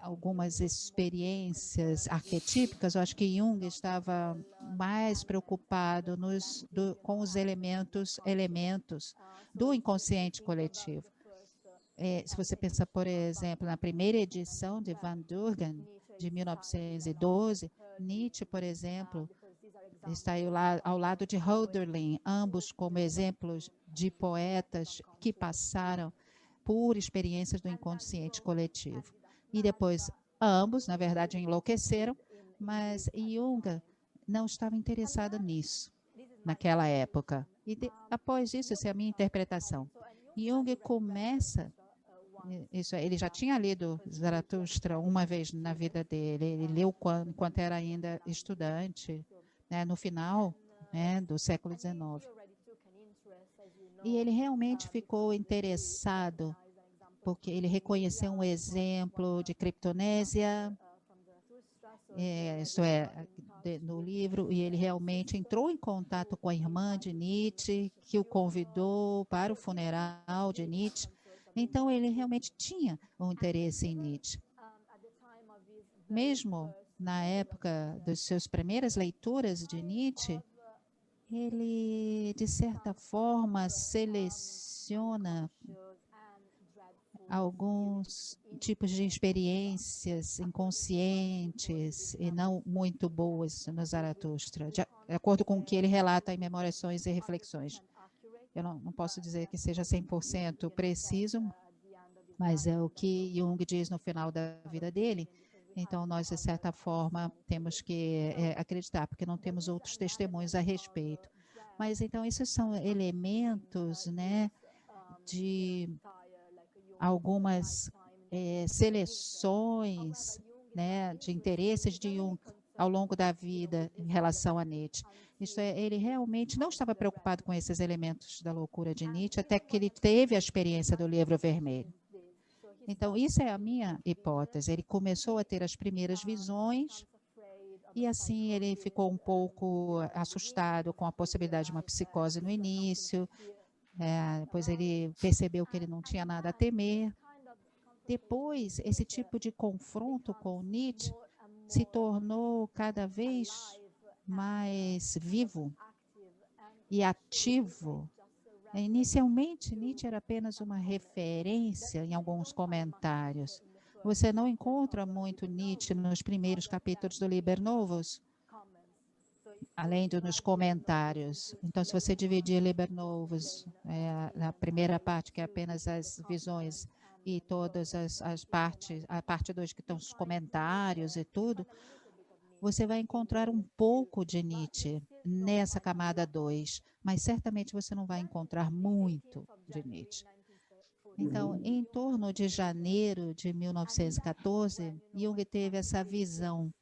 algumas experiências arquetípicas. Eu acho que Jung estava mais preocupado com os elementos do inconsciente coletivo. Se você pensar, por exemplo, na primeira edição de Van Durgen, de 1912, Nietzsche, por exemplo, está aí ao lado de Hölderlin, ambos como exemplos de poetas que passaram por experiências do inconsciente coletivo. E depois, ambos, na verdade, enlouqueceram, mas Jung não estava interessado nisso naquela época. E após isso, essa é a minha interpretação. Jung começa, ele já tinha lido Zaratustra uma vez na vida dele, ele leu enquanto era ainda estudante, né, no final, né, do século XIX. E ele realmente ficou interessado, porque ele reconheceu um exemplo de criptonésia, Isso é, no livro, e ele realmente entrou em contato com a irmã de Nietzsche, que o convidou para o funeral de Nietzsche. Então, ele realmente tinha um interesse em Nietzsche. Mesmo na época das suas primeiras leituras de Nietzsche, ele, de certa forma, seleciona alguns tipos de experiências inconscientes e não muito boas no Zaratustra, de acordo com o que ele relata em Memórias, Sonhos e Reflexões. Eu não posso dizer que seja 100% preciso, mas é o que Jung diz no final da vida dele. Então, nós, de certa forma, temos que acreditar, porque não temos outros testemunhos a respeito. Mas, então, esses são elementos, né, de algumas seleções, né, de interesses de Jung ao longo da vida em relação a Nietzsche. Isso é, ele realmente não estava preocupado com esses elementos da loucura de Nietzsche, até que ele teve a experiência do Livro Vermelho. Então, isso é a minha hipótese. Ele começou a ter as primeiras visões e, assim, ele ficou um pouco assustado com a possibilidade de uma psicose no início. Depois ele percebeu que ele não tinha nada a temer. Depois, esse tipo de confronto com Nietzsche se tornou cada vez mais vivo e ativo. Inicialmente, Nietzsche era apenas uma referência em alguns comentários. Você não encontra muito Nietzsche nos primeiros capítulos do Liber Novus, além nos comentários. Então, se você dividir Liber Novus, na primeira parte, que é apenas as visões, e todas as partes, a parte 2, que estão os comentários e tudo, você vai encontrar um pouco de Nietzsche nessa camada 2, mas certamente você não vai encontrar muito de Nietzsche. Então, em torno de janeiro de 1914, Jung teve essa visão.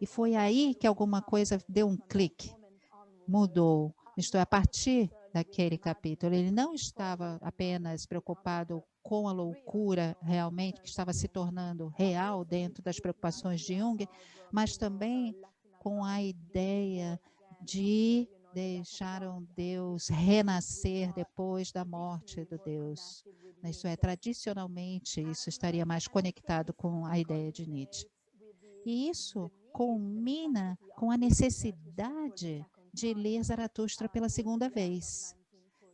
E foi aí que alguma coisa deu um clique, mudou. Isto é, a partir daquele capítulo, ele não estava apenas preocupado com a loucura realmente, que estava se tornando real dentro das preocupações de Jung, mas também com a ideia de deixar um Deus renascer depois da morte do Deus. Isso é, tradicionalmente, isso estaria mais conectado com a ideia de Nietzsche. E isso culmina com a necessidade de ler Zaratustra pela segunda vez.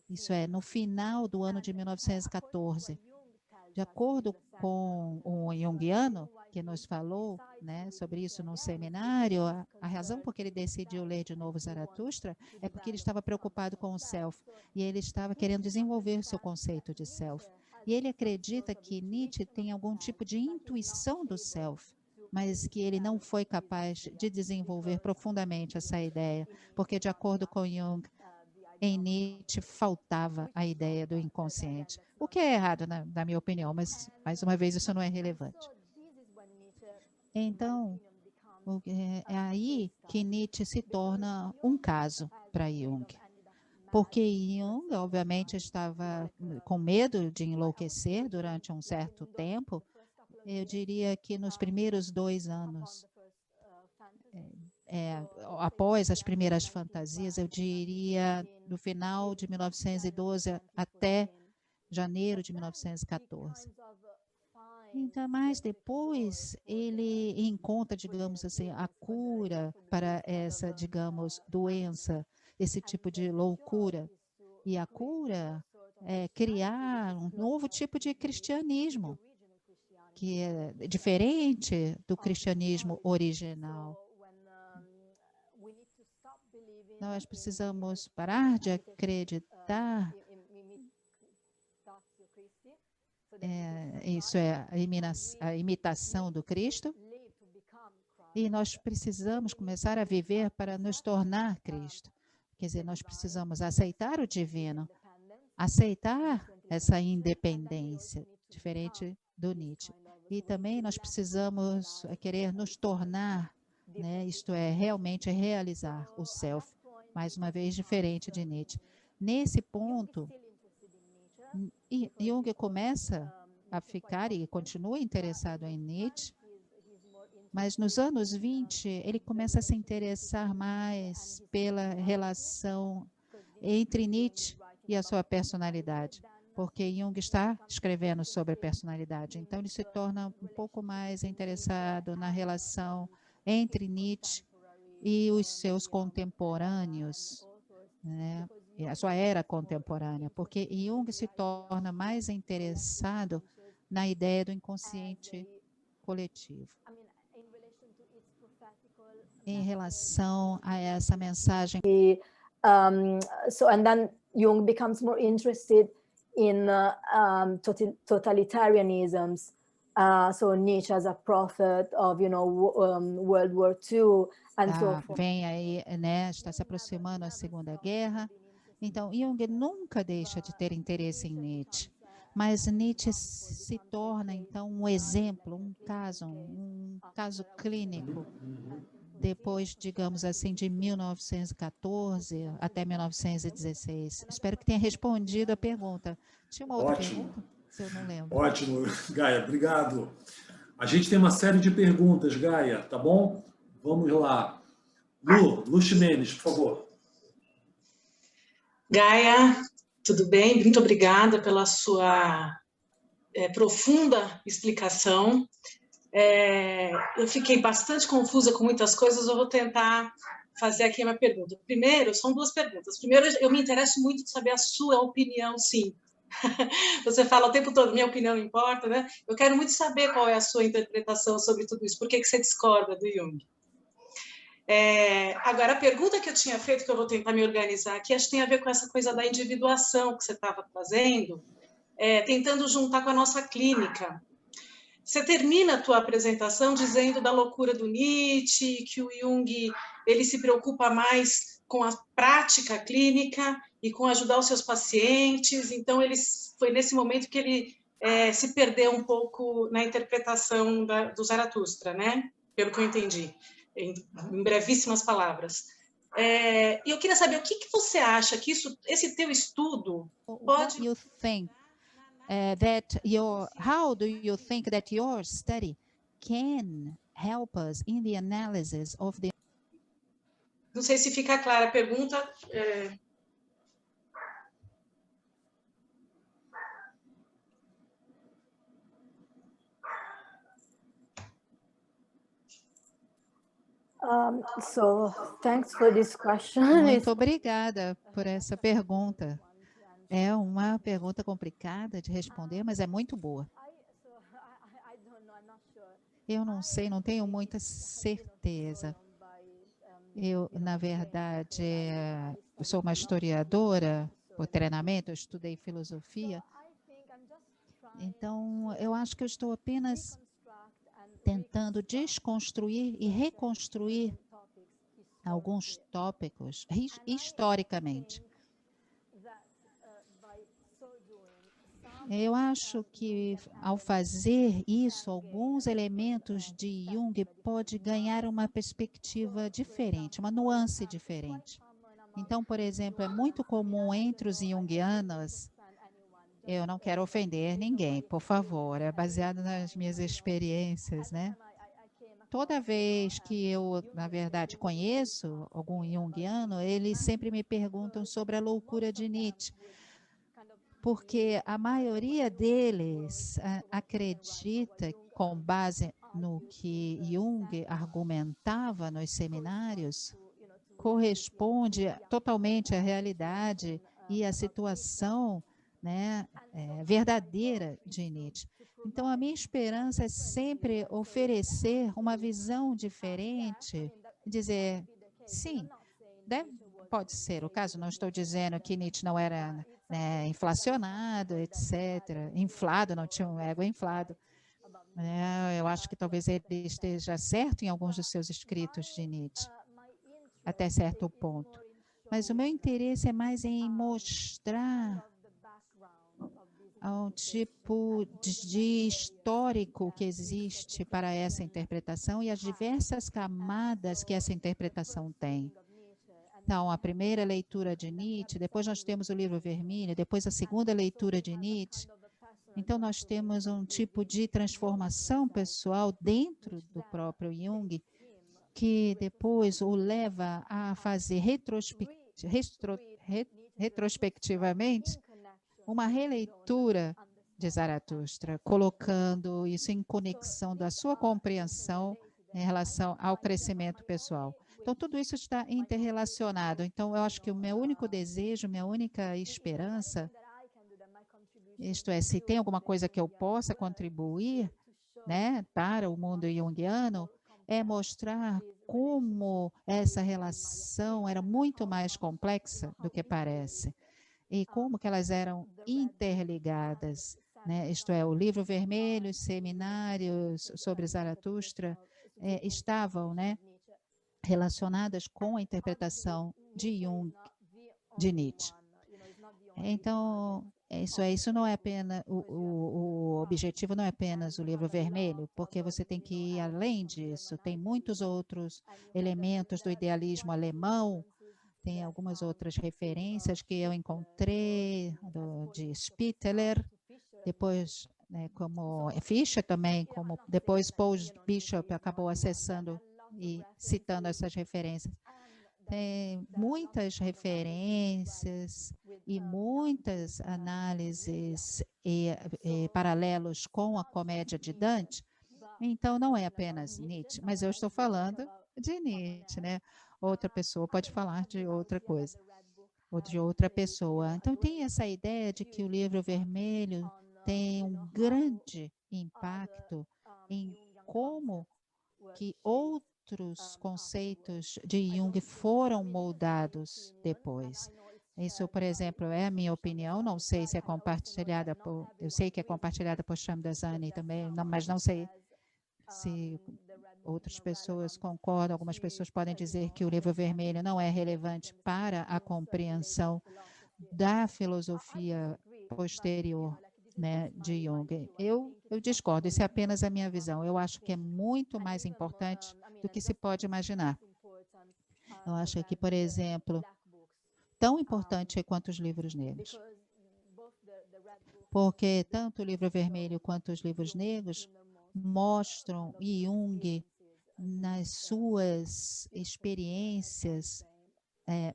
Isso é, no final do ano de 1914. De acordo com o Jungiano, que nos falou, né, sobre isso no seminário, a razão por que ele decidiu ler de novo Zaratustra é porque ele estava preocupado com o self, e ele estava querendo desenvolver seu conceito de self. E ele acredita que Nietzsche tem algum tipo de intuição do self, mas que ele não foi capaz de desenvolver profundamente essa ideia, porque, de acordo com Jung, em Nietzsche faltava a ideia do inconsciente, o que é errado, na minha opinião, mas, mais uma vez, isso não é relevante. Então, é aí que Nietzsche se torna um caso para Jung, porque Jung, obviamente, estava com medo de enlouquecer durante um certo tempo. Eu diria que nos primeiros 2 anos, após as primeiras fantasias, eu diria no final de 1912 até janeiro de 1914. Então, mas depois ele encontra, digamos assim, a cura para essa, digamos, doença, esse tipo de loucura. E a cura é criar um novo tipo de cristianismo, que é diferente do cristianismo original. Nós precisamos parar de acreditar, isso é a imitação do Cristo, e nós precisamos começar a viver para nos tornar Cristo. Quer dizer, nós precisamos aceitar o divino, aceitar essa independência, diferente do Nietzsche. E também nós precisamos querer nos tornar, né, isto é, realmente realizar o self, mais uma vez diferente de Nietzsche. Nesse ponto, Jung começa a ficar e continua interessado em Nietzsche, Mas nos anos 20, ele começa a se interessar mais pela relação entre Nietzsche e a sua personalidade, porque Jung está escrevendo sobre a personalidade. Então, ele se torna um pouco mais interessado na relação entre Nietzsche e os seus contemporâneos, né? E a sua era contemporânea, porque Jung se torna mais interessado na ideia do inconsciente coletivo. Em relação a essa mensagem. And then Jung becomes more interested in totalitarianisms. So Nietzsche as a prophet of, World War II and so forth. Vem aí, né? Está se aproximando a Segunda Guerra. Então, Jung nunca deixa de ter interesse em Nietzsche. Mas Nietzsche se torna, então, um exemplo, um caso clínico, depois, digamos assim, de 1914 até 1916. Espero que tenha respondido a pergunta. Tinha uma outra pergunta? Se eu não lembro. Ótimo, Gaia, obrigado. A gente tem uma série de perguntas, Gaia, tá bom? Vamos lá. Lu Ximenes, por favor. Gaia, tudo bem? Muito obrigada pela sua profunda explicação. Eu fiquei bastante confusa com muitas coisas, eu vou tentar fazer aqui uma pergunta. Primeiro, são duas perguntas. Primeiro, eu me interesso muito de saber a sua opinião, sim. Você fala o tempo todo, minha opinião importa, né? Eu quero muito saber qual é a sua interpretação sobre tudo isso. Por que você discorda do Jung? Agora, a pergunta que eu tinha feito, que eu vou tentar me organizar aqui, acho que tem a ver com essa coisa da individuação que você estava fazendo, tentando juntar com a nossa clínica. Você termina a tua apresentação dizendo da loucura do Nietzsche, que o Jung ele se preocupa mais com a prática clínica e com ajudar os seus pacientes. Então, foi nesse momento que ele se perdeu um pouco na interpretação do Zaratustra, né? Pelo que eu entendi, em brevíssimas palavras. E eu queria saber o que você acha que esse teu estudo pode... How do you think that your study can help us in the analysis of the... Não sei se fica clara a pergunta. So thanks for this question. Muito obrigada por essa pergunta. É uma pergunta complicada de responder, mas é muito boa. Eu não sei, não tenho muita certeza. Eu, na verdade, eu sou uma historiadora por treinamento, eu estudei filosofia. Então, eu acho que eu estou apenas tentando desconstruir e reconstruir alguns tópicos historicamente. Eu acho que, ao fazer isso, alguns elementos de Jung podem ganhar uma perspectiva diferente, uma nuance diferente. Então, por exemplo, é muito comum entre os junguianos, eu não quero ofender ninguém, por favor, é baseado nas minhas experiências, né? Toda vez que eu, na verdade, conheço algum junguiano, eles sempre me perguntam sobre a loucura de Nietzsche, porque a maioria deles acredita, com base no que Jung argumentava nos seminários, corresponde totalmente à realidade e à situação, né, verdadeira de Nietzsche. Então, a minha esperança é sempre oferecer uma visão diferente, dizer, sim, pode ser o caso, não estou dizendo que Nietzsche não era inflacionado, etc., inflado, não tinha um ego inflado. Eu acho que talvez ele esteja certo em alguns dos seus escritos de Nietzsche, até certo ponto. Mas o meu interesse é mais em mostrar um tipo de histórico que existe para essa interpretação e as diversas camadas que essa interpretação tem. Então, a primeira leitura de Nietzsche, depois nós temos o livro vermelho, depois a segunda leitura de Nietzsche, Então, nós temos um tipo de transformação pessoal dentro do próprio Jung, que depois o leva a fazer retrospectivamente uma releitura de Zaratustra, colocando isso em conexão da sua compreensão em relação ao crescimento pessoal. Então, tudo isso está interrelacionado. Então, eu acho que o meu único desejo, minha única esperança, isto é, se tem alguma coisa que eu possa contribuir, né, para o mundo junguiano, é mostrar como essa relação era muito mais complexa do que parece e como que elas eram interligadas, né? Isto é, o livro vermelho, os seminários sobre Zaratustra estavam, né, relacionadas com a interpretação de Jung, de Nietzsche. Então, isso não é apenas, o objetivo não é apenas o livro vermelho, porque você tem que ir além disso. Tem muitos outros elementos do idealismo alemão, tem algumas outras referências que eu encontrei, de Spitteler, depois, né, como Fischer também, como depois Paul Bishop acabou acessando e citando essas referências. Tem muitas referências e muitas análises e paralelos com a comédia de Dante. Então, não é apenas Nietzsche, mas eu estou falando de Nietzsche, né? Outra pessoa pode falar de outra coisa, ou de outra pessoa. Então, tem essa ideia de que o livro vermelho tem um grande impacto em como que outros conceitos de Jung foram moldados depois. Isso, por exemplo, é a minha opinião, não sei se é compartilhada eu sei que é compartilhada por Shamdasani também, mas não sei se outras pessoas concordam, algumas pessoas podem dizer que o livro vermelho não é relevante para a compreensão da filosofia posterior, né, de Jung. Eu discordo, isso é apenas a minha visão. Eu acho que é muito mais importante do que se pode imaginar. Eu acho que, por exemplo, tão importante quanto os livros negros. Porque tanto o livro vermelho quanto os livros negros mostram Jung nas suas experiências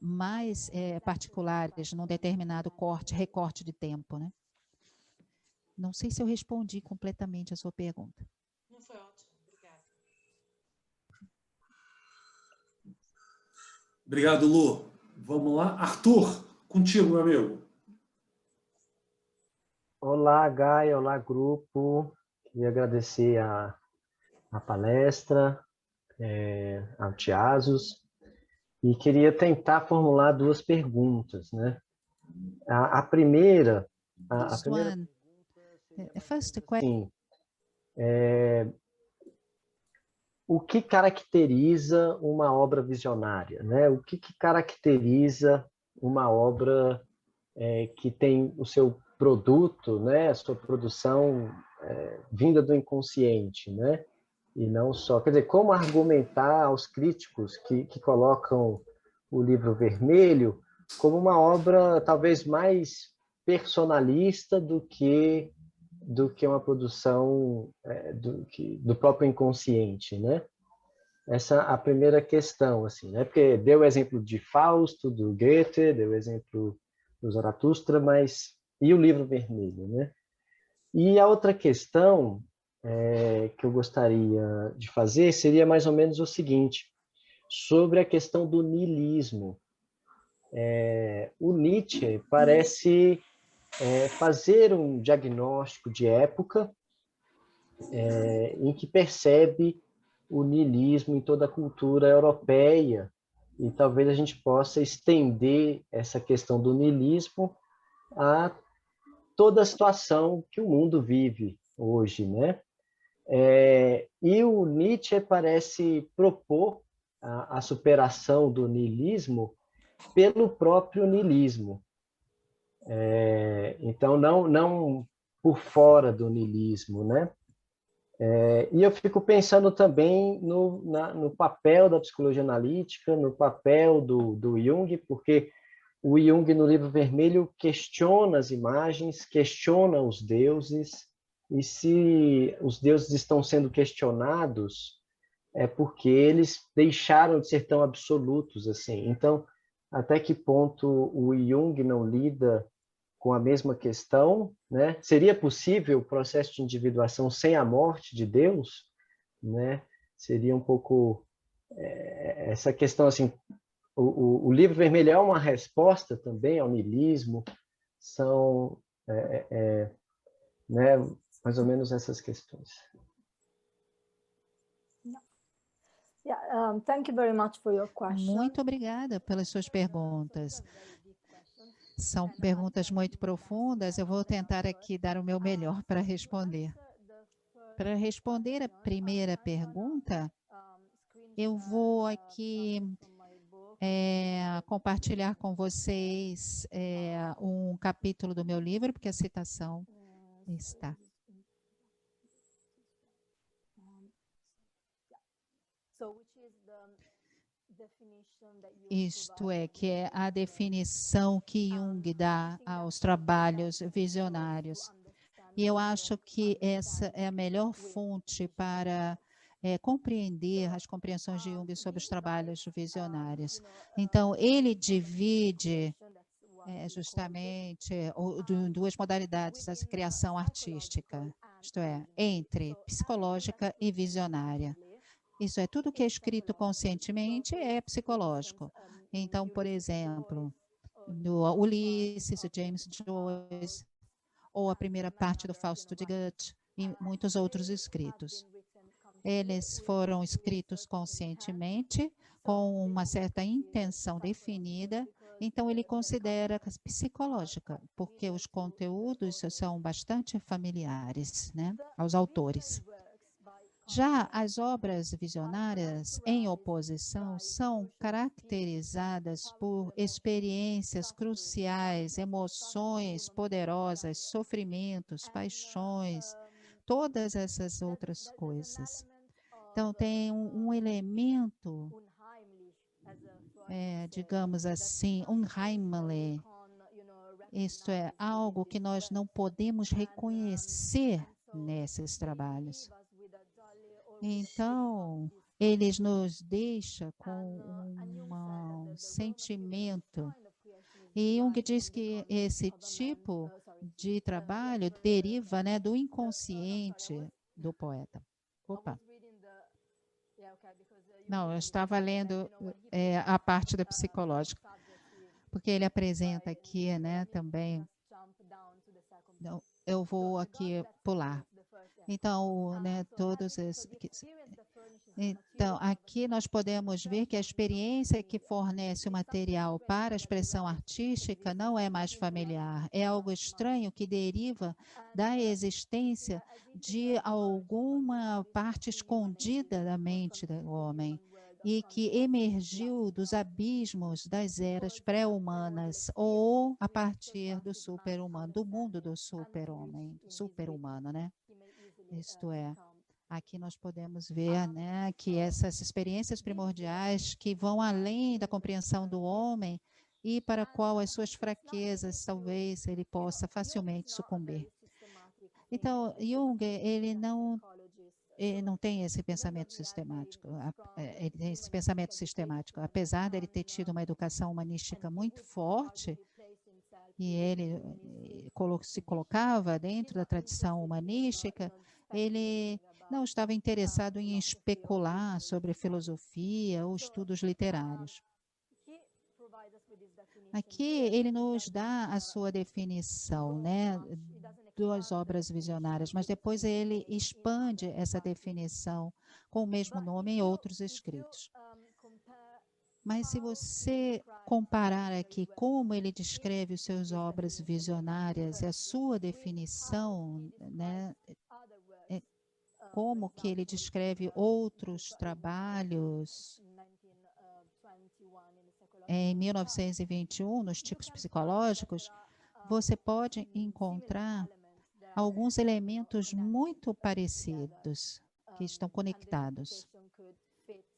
mais particulares, num determinado recorte de tempo, né? Não sei se eu respondi completamente a sua pergunta. Não, foi ótimo. Obrigada. Obrigado, Lu. Vamos lá. Arthur, contigo, meu amigo. Olá, Gaia. Olá, grupo. Queria agradecer a palestra, ao Tiasos, e queria tentar formular duas perguntas, né? A primeira... First question. O que caracteriza uma obra visionária, né? O que caracteriza uma obra que tem o seu produto, né? A sua produção vinda do inconsciente, né? E não só... Quer dizer, como argumentar aos críticos que colocam o livro vermelho como uma obra talvez mais personalista do que uma produção do próprio inconsciente, né? Essa é a primeira questão, assim, né? Porque deu o exemplo de Fausto, do Goethe, deu o exemplo do Zaratustra, mas e o livro vermelho, né? E a outra questão que eu gostaria de fazer seria mais ou menos o seguinte, sobre a questão do niilismo. O Nietzsche parece fazer um diagnóstico de época em que percebe o niilismo em toda a cultura europeia, e talvez a gente possa estender essa questão do niilismo a toda a situação que o mundo vive hoje, né? E o Nietzsche parece propor a superação do niilismo pelo próprio niilismo. Então, não por fora do niilismo, né? E eu fico pensando também no papel da psicologia analítica, no papel do Jung, porque o Jung, no Livro Vermelho, questiona as imagens, questiona os deuses, e se os deuses estão sendo questionados, é porque eles deixaram de ser tão absolutos assim. Então, até que ponto o Jung não lida com a mesma questão, né? Seria possível o processo de individuação sem a morte de Deus, né? Seria um pouco essa questão assim. O Livro Vermelho é uma resposta também ao niilismo, são né, mais ou menos essas questões. Yeah, thank you very much for your question. Muito obrigada pelas suas perguntas. São perguntas muito profundas. Eu vou tentar aqui dar o meu melhor para responder. Para responder a primeira pergunta, eu vou aqui compartilhar com vocês um capítulo do meu livro, porque a citação está. Isto é, que é a definição que Jung dá aos trabalhos visionários. E eu acho que essa é a melhor fonte para compreender as compreensões de Jung sobre os trabalhos visionários. Então, ele divide justamente duas modalidades da criação artística, isto é, entre psicológica e visionária. Isso é, tudo que é escrito conscientemente é psicológico. Então, por exemplo, no Ulisses, James Joyce, ou a primeira parte do Fausto de Goethe, e muitos outros escritos. Eles foram escritos conscientemente, com uma certa intenção definida, então ele considera psicológica, porque os conteúdos são bastante familiares, né, aos autores. Já as obras visionárias, em oposição, são caracterizadas por experiências cruciais, emoções poderosas, sofrimentos, paixões, todas essas outras coisas. Então, tem um elemento, digamos assim, unheimlich, isto é, algo que nós não podemos reconhecer nesses trabalhos. Então, eles nos deixam com um sentimento. E Jung diz que esse tipo de trabalho deriva, né, do inconsciente do poeta. Opa. Não, eu estava lendo a parte da psicológica, porque ele apresenta aqui, né, também. Não, eu vou aqui pular. Então, né, todos esses. Então, aqui nós podemos ver que a experiência que fornece o material para a expressão artística não é mais familiar, é algo estranho que deriva da existência de alguma parte escondida da mente do homem e que emergiu dos abismos das eras pré-humanas ou a partir do super-humano, do mundo do super-homem, super-humano, né? Isto é, aqui nós podemos ver, né, que essas experiências primordiais que vão além da compreensão do homem e para a qual as suas fraquezas talvez ele possa facilmente sucumbir. Então, Jung, ele não tem esse pensamento sistemático, ele tem esse pensamento sistemático, apesar de ele ter tido uma educação humanística muito forte, e ele se colocava dentro da tradição humanística, ele não estava interessado em especular sobre filosofia ou estudos literários. Aqui ele nos dá a sua definição, né, das obras visionárias, mas depois ele expande essa definição com o mesmo nome em outros escritos. Mas se você comparar aqui como ele descreve os seus obras visionárias e a sua definição, né, como que ele descreve outros trabalhos em 1921, nos tipos psicológicos, você pode encontrar alguns elementos muito parecidos que estão conectados.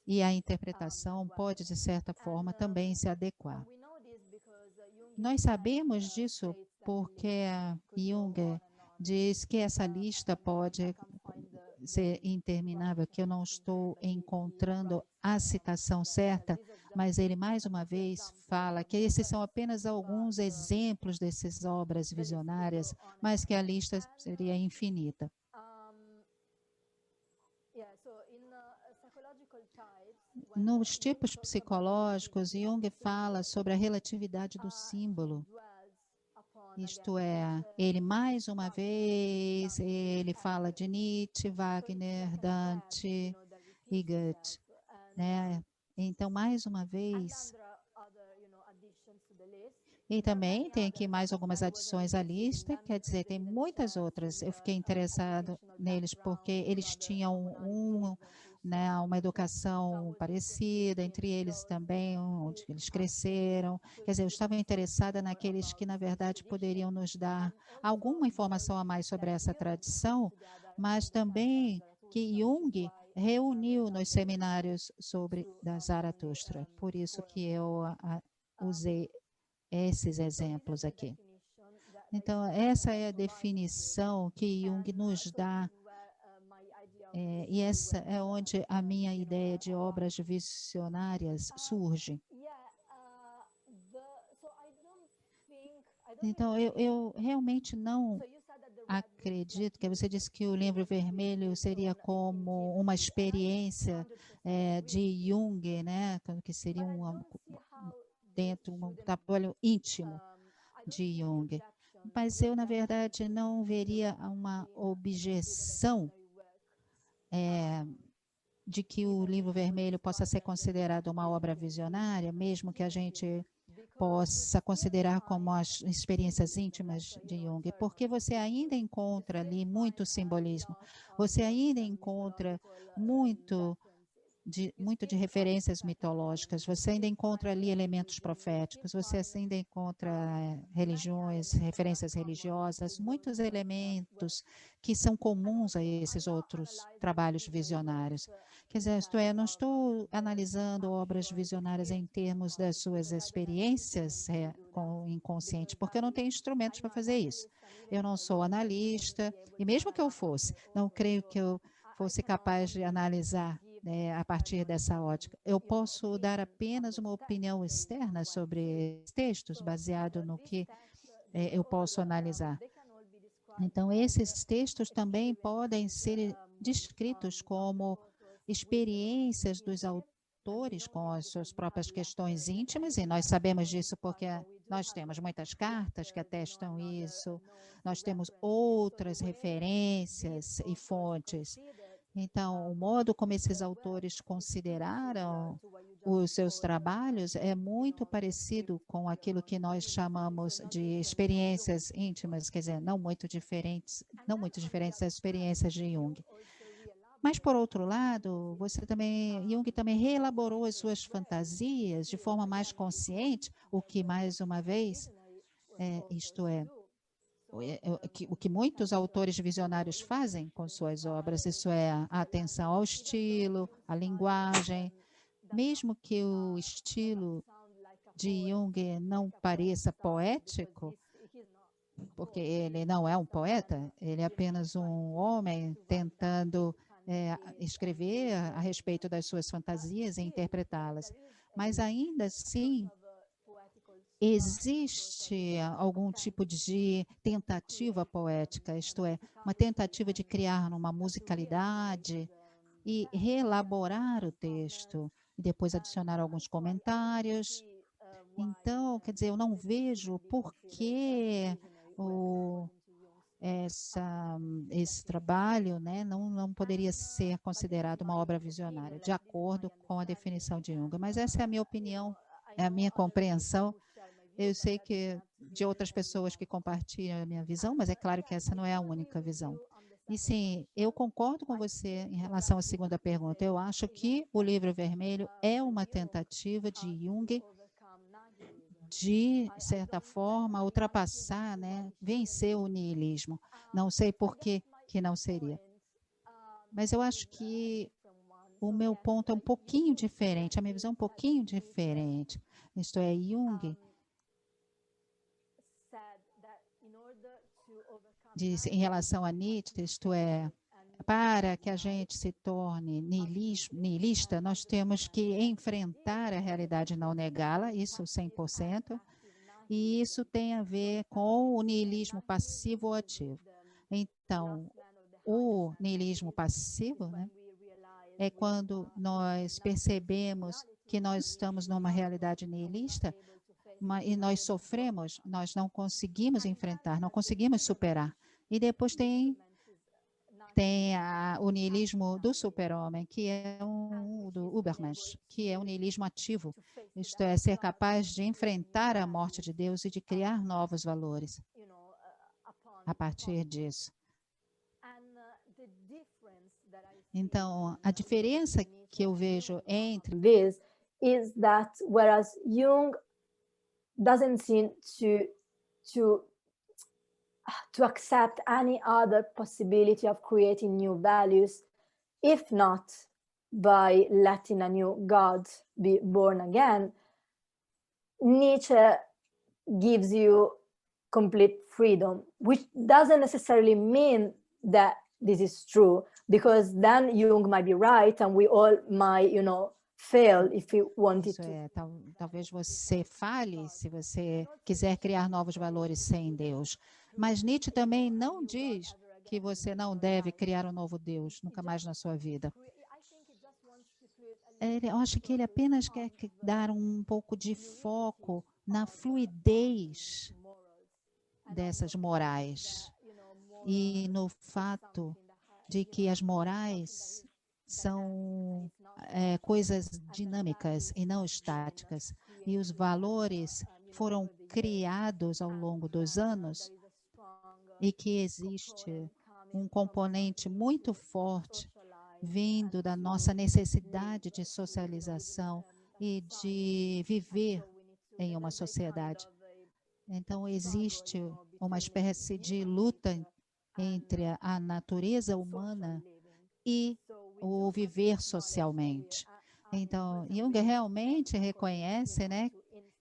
E a interpretação pode, de certa forma, também se adequar. Nós sabemos disso porque Jung diz que essa lista pode ser interminável, que eu não estou encontrando a citação certa, mas ele mais uma vez fala que esses são apenas alguns exemplos dessas obras visionárias, mas que a lista seria infinita. Nos tipos psicológicos, Jung fala sobre a relatividade do símbolo. Isto é, ele mais uma vez, ele fala de Nietzsche, Wagner, Dante e Goethe, né? Então, mais uma vez, e também tem aqui mais algumas adições à lista, quer dizer, tem muitas outras. Eu fiquei interessado neles porque eles tinham né, uma educação parecida, entre eles também, onde eles cresceram. Quer dizer, eu estava interessada naqueles que, na verdade, poderiam nos dar alguma informação a mais sobre essa tradição, mas também que Jung reuniu nos seminários sobre da Zaratustra. Por isso que eu usei esses exemplos aqui. Então, essa é a definição que Jung nos dá, e essa é onde a minha ideia de obras visionárias surge. Então, eu realmente não acredito que você disse que o livro vermelho seria como uma experiência de Jung, né? Que seria dentro um trabalho íntimo de Jung. Mas eu, na verdade, não veria uma objeção de que o livro vermelho possa ser considerado uma obra visionária, mesmo que a gente possa considerar como as experiências íntimas de Jung, porque você ainda encontra ali muito simbolismo, você ainda encontra muito de referências mitológicas, você ainda encontra ali elementos proféticos, você ainda encontra religiões, referências religiosas, muitos elementos que são comuns a esses outros trabalhos visionários. Quer dizer, isto é, eu não estou analisando obras visionárias em termos das suas experiências com o inconsciente, porque eu não tenho instrumentos para fazer isso. Eu não sou analista, e mesmo que eu fosse, não creio que eu fosse capaz de analisar a partir dessa ótica. Eu posso dar apenas uma opinião externa sobre textos, baseado no que eu posso analisar. Então, esses textos também podem ser descritos como experiências dos autores com as suas próprias questões íntimas, e nós sabemos disso porque nós temos muitas cartas que atestam isso, nós temos outras referências e fontes. Então, o modo como esses autores consideraram os seus trabalhos é muito parecido com aquilo que nós chamamos de experiências íntimas, quer dizer, não muito diferentes das experiências de Jung. Mas, por outro lado, Jung também reelaborou as suas fantasias de forma mais consciente, o que, mais uma vez, o que muitos autores visionários fazem com suas obras, isso é a atenção ao estilo, à linguagem, mesmo que o estilo de Jung não pareça poético, porque ele não é um poeta, ele é apenas um homem tentando escrever a respeito das suas fantasias e interpretá-las. Mas ainda assim, existe algum tipo de tentativa poética, isto é, uma tentativa de criar uma musicalidade e reelaborar o texto, e depois adicionar alguns comentários. Então, quer dizer, eu não vejo por que esse trabalho, né, não poderia ser considerado uma obra visionária, de acordo com a definição de Jung. Mas essa é a minha opinião, é a minha compreensão. Eu sei que de outras pessoas que compartilham a minha visão, mas é claro que essa não é a única visão. E sim, eu concordo com você em relação à segunda pergunta. Eu acho que o livro vermelho é uma tentativa de Jung de certa forma, ultrapassar, né, vencer o niilismo. Não sei por que não seria. Mas eu acho que o meu ponto é um pouquinho diferente, a minha visão é um pouquinho diferente. Isto é, Jung em relação a Nietzsche, isto é, para que a gente se torne niilista, nós temos que enfrentar a realidade e não negá-la, isso 100%, e isso tem a ver com o niilismo passivo ou ativo. Então, o niilismo passivo, né, é quando nós percebemos que nós estamos numa realidade niilista e nós sofremos, nós não conseguimos enfrentar, não conseguimos superar. E depois tem o niilismo do super-homem, que é do Ubermensch, que é o niilismo ativo. Isto é, ser capaz de enfrentar a morte de Deus e de criar novos valores a partir disso. Então, a diferença que eu vejo entre this is that whereas Jung doesn't seem to accept any other possibility of creating new values, if not by letting a new God be born again, Nietzsche gives you complete freedom, which doesn't necessarily mean that this is true, because then Jung might be right and we all might, fail if we wanted isso to. Talvez você fale se você quiser criar novos valores sem Deus. Mas Nietzsche também não diz que você não deve criar um novo Deus nunca mais na sua vida. Eu acho que ele apenas quer dar um pouco de foco na fluidez dessas morais e no fato de que as morais são coisas dinâmicas e não estáticas, e os valores foram criados ao longo dos anos e que existe um componente muito forte vindo da nossa necessidade de socialização e de viver em uma sociedade. Então, existe uma espécie de luta entre a natureza humana e o viver socialmente. Então, Jung realmente reconhece, né,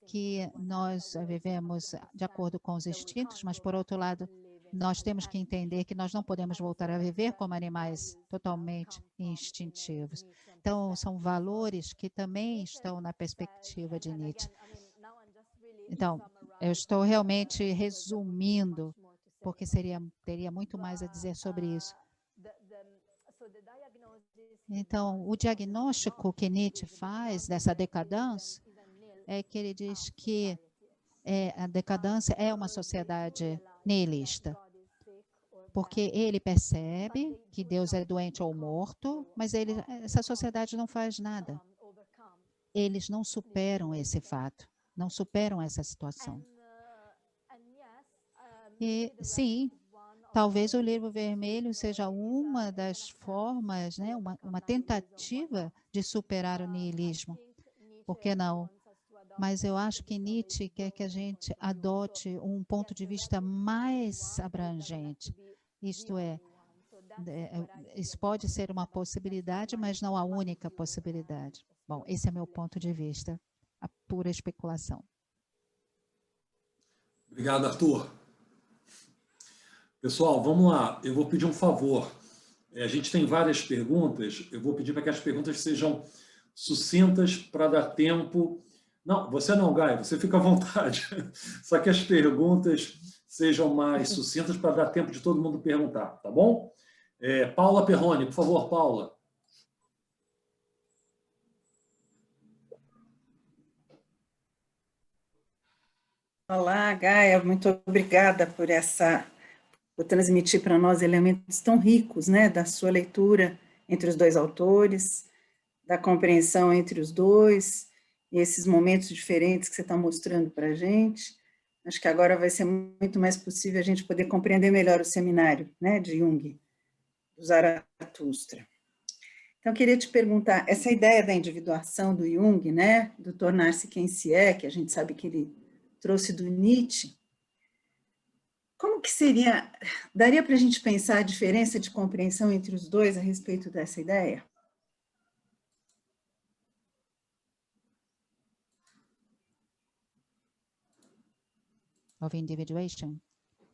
que nós vivemos de acordo com os instintos, mas, por outro lado, nós temos que entender que nós não podemos voltar a viver como animais totalmente instintivos. Então, são valores que também estão na perspectiva de Nietzsche. Então, eu estou realmente resumindo, porque teria muito mais a dizer sobre isso. Então, o diagnóstico que Nietzsche faz dessa decadência é que ele diz que a decadência é uma sociedade nihilista, porque ele percebe que Deus é doente ou morto, mas essa sociedade não faz nada. Eles não superam esse fato, não superam essa situação. E, sim, talvez o livro vermelho seja uma das formas, né, uma tentativa de superar o niilismo. Por que não? Mas eu acho que Nietzsche quer que a gente adote um ponto de vista mais abrangente. Isto é, isso pode ser uma possibilidade, mas não a única possibilidade. Bom, esse é meu ponto de vista, a pura especulação. Obrigado, Arthur. Pessoal, vamos lá. Eu vou pedir um favor. A gente tem várias perguntas. Eu vou pedir para que as perguntas sejam sucintas para dar tempo. Não, você não, Gaia, você fica à vontade. Só que as perguntas sejam mais sucintas para dar tempo de todo mundo perguntar, tá bom? Paula Perrone, por favor, Paula. Olá, Gaia, muito obrigada por transmitir para nós elementos tão ricos, né, da sua leitura entre os dois autores, da compreensão entre os dois, e esses momentos diferentes que você está mostrando para a gente. Acho que agora vai ser muito mais possível a gente poder compreender melhor o seminário, né, de Jung, do Zaratustra. Então, eu queria te perguntar, essa ideia da individuação do Jung, né, do tornar-se quem se é, que a gente sabe que ele trouxe do Nietzsche, como que seria, daria para a gente pensar a diferença de compreensão entre os dois a respeito dessa ideia? Of individuation.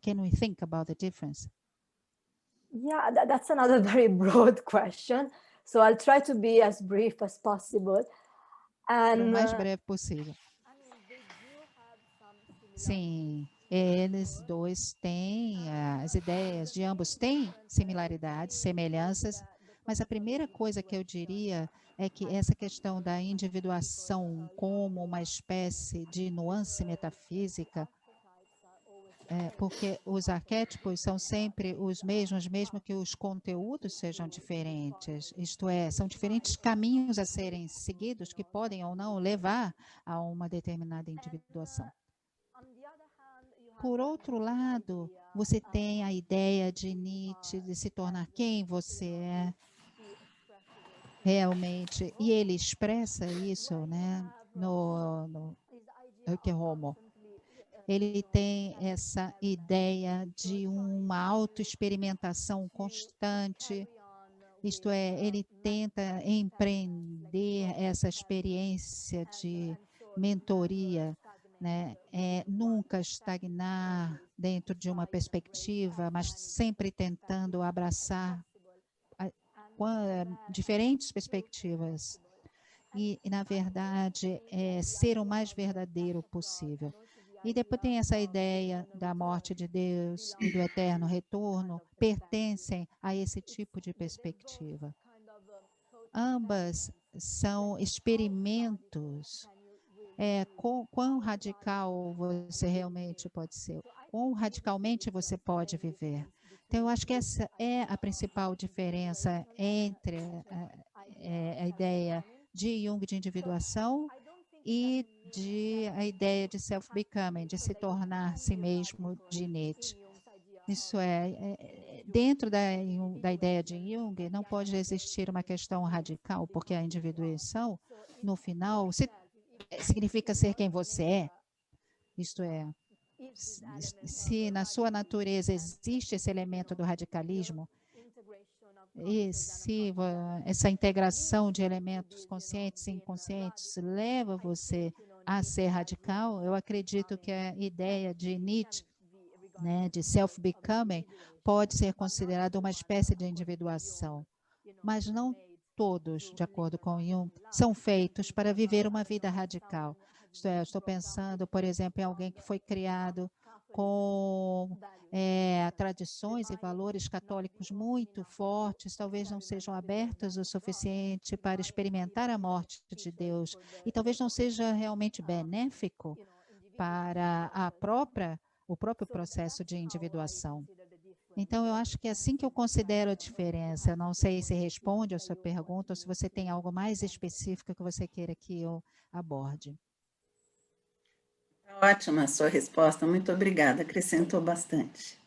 can we think about the difference? Yeah, that's another very broad question. So I'll try to be as brief as possible. O mais breve possível. Sim, eles dois têm, as ideias de ambos têm similaridades, semelhanças, mas a primeira coisa que eu diria é que essa questão da individuação como uma espécie de nuance metafísica, porque os arquétipos são sempre os mesmos, mesmo que os conteúdos sejam diferentes. Isto é, são diferentes caminhos a serem seguidos que podem ou não levar a uma determinada individuação. Por outro lado, você tem a ideia de Nietzsche de se tornar quem você é realmente, e ele expressa isso, né, no Que Homo. Ele tem essa ideia de uma autoexperimentação constante, isto é, ele tenta empreender essa experiência de mentoria, né? Nunca estagnar dentro de uma perspectiva, mas sempre tentando abraçar diferentes perspectivas. E, na verdade, ser o mais verdadeiro possível. E depois tem essa ideia da morte de Deus e do eterno retorno, pertencem a esse tipo de perspectiva. Ambas são experimentos. Quão radical você realmente pode ser, quão radicalmente você pode viver. Então, eu acho que essa é a principal diferença entre a ideia de Jung de individuação e a ideia de self-becoming, de se tornar si mesmo, de Nietzsche. Isso dentro da ideia de Jung, não pode existir uma questão radical, porque a individuação, no final, significa ser quem você é. Isto é, se na sua natureza existe esse elemento do radicalismo, e se essa integração de elementos conscientes e inconscientes leva você a ser radical, eu acredito que a ideia de Nietzsche, né, de self-becoming, pode ser considerada uma espécie de individuação. Mas não todos, de acordo com Jung, são feitos para viver uma vida radical. Isto é, estou pensando, por exemplo, em alguém que foi criado com tradições e valores católicos muito fortes, talvez não sejam abertos o suficiente para experimentar a morte de Deus, e talvez não seja realmente benéfico para o próprio processo de individuação. Então, eu acho que é assim que eu considero a diferença. Eu não sei se responde a sua pergunta ou se você tem algo mais específico que você queira que eu aborde. Ótima a sua resposta, muito obrigada, acrescentou bastante.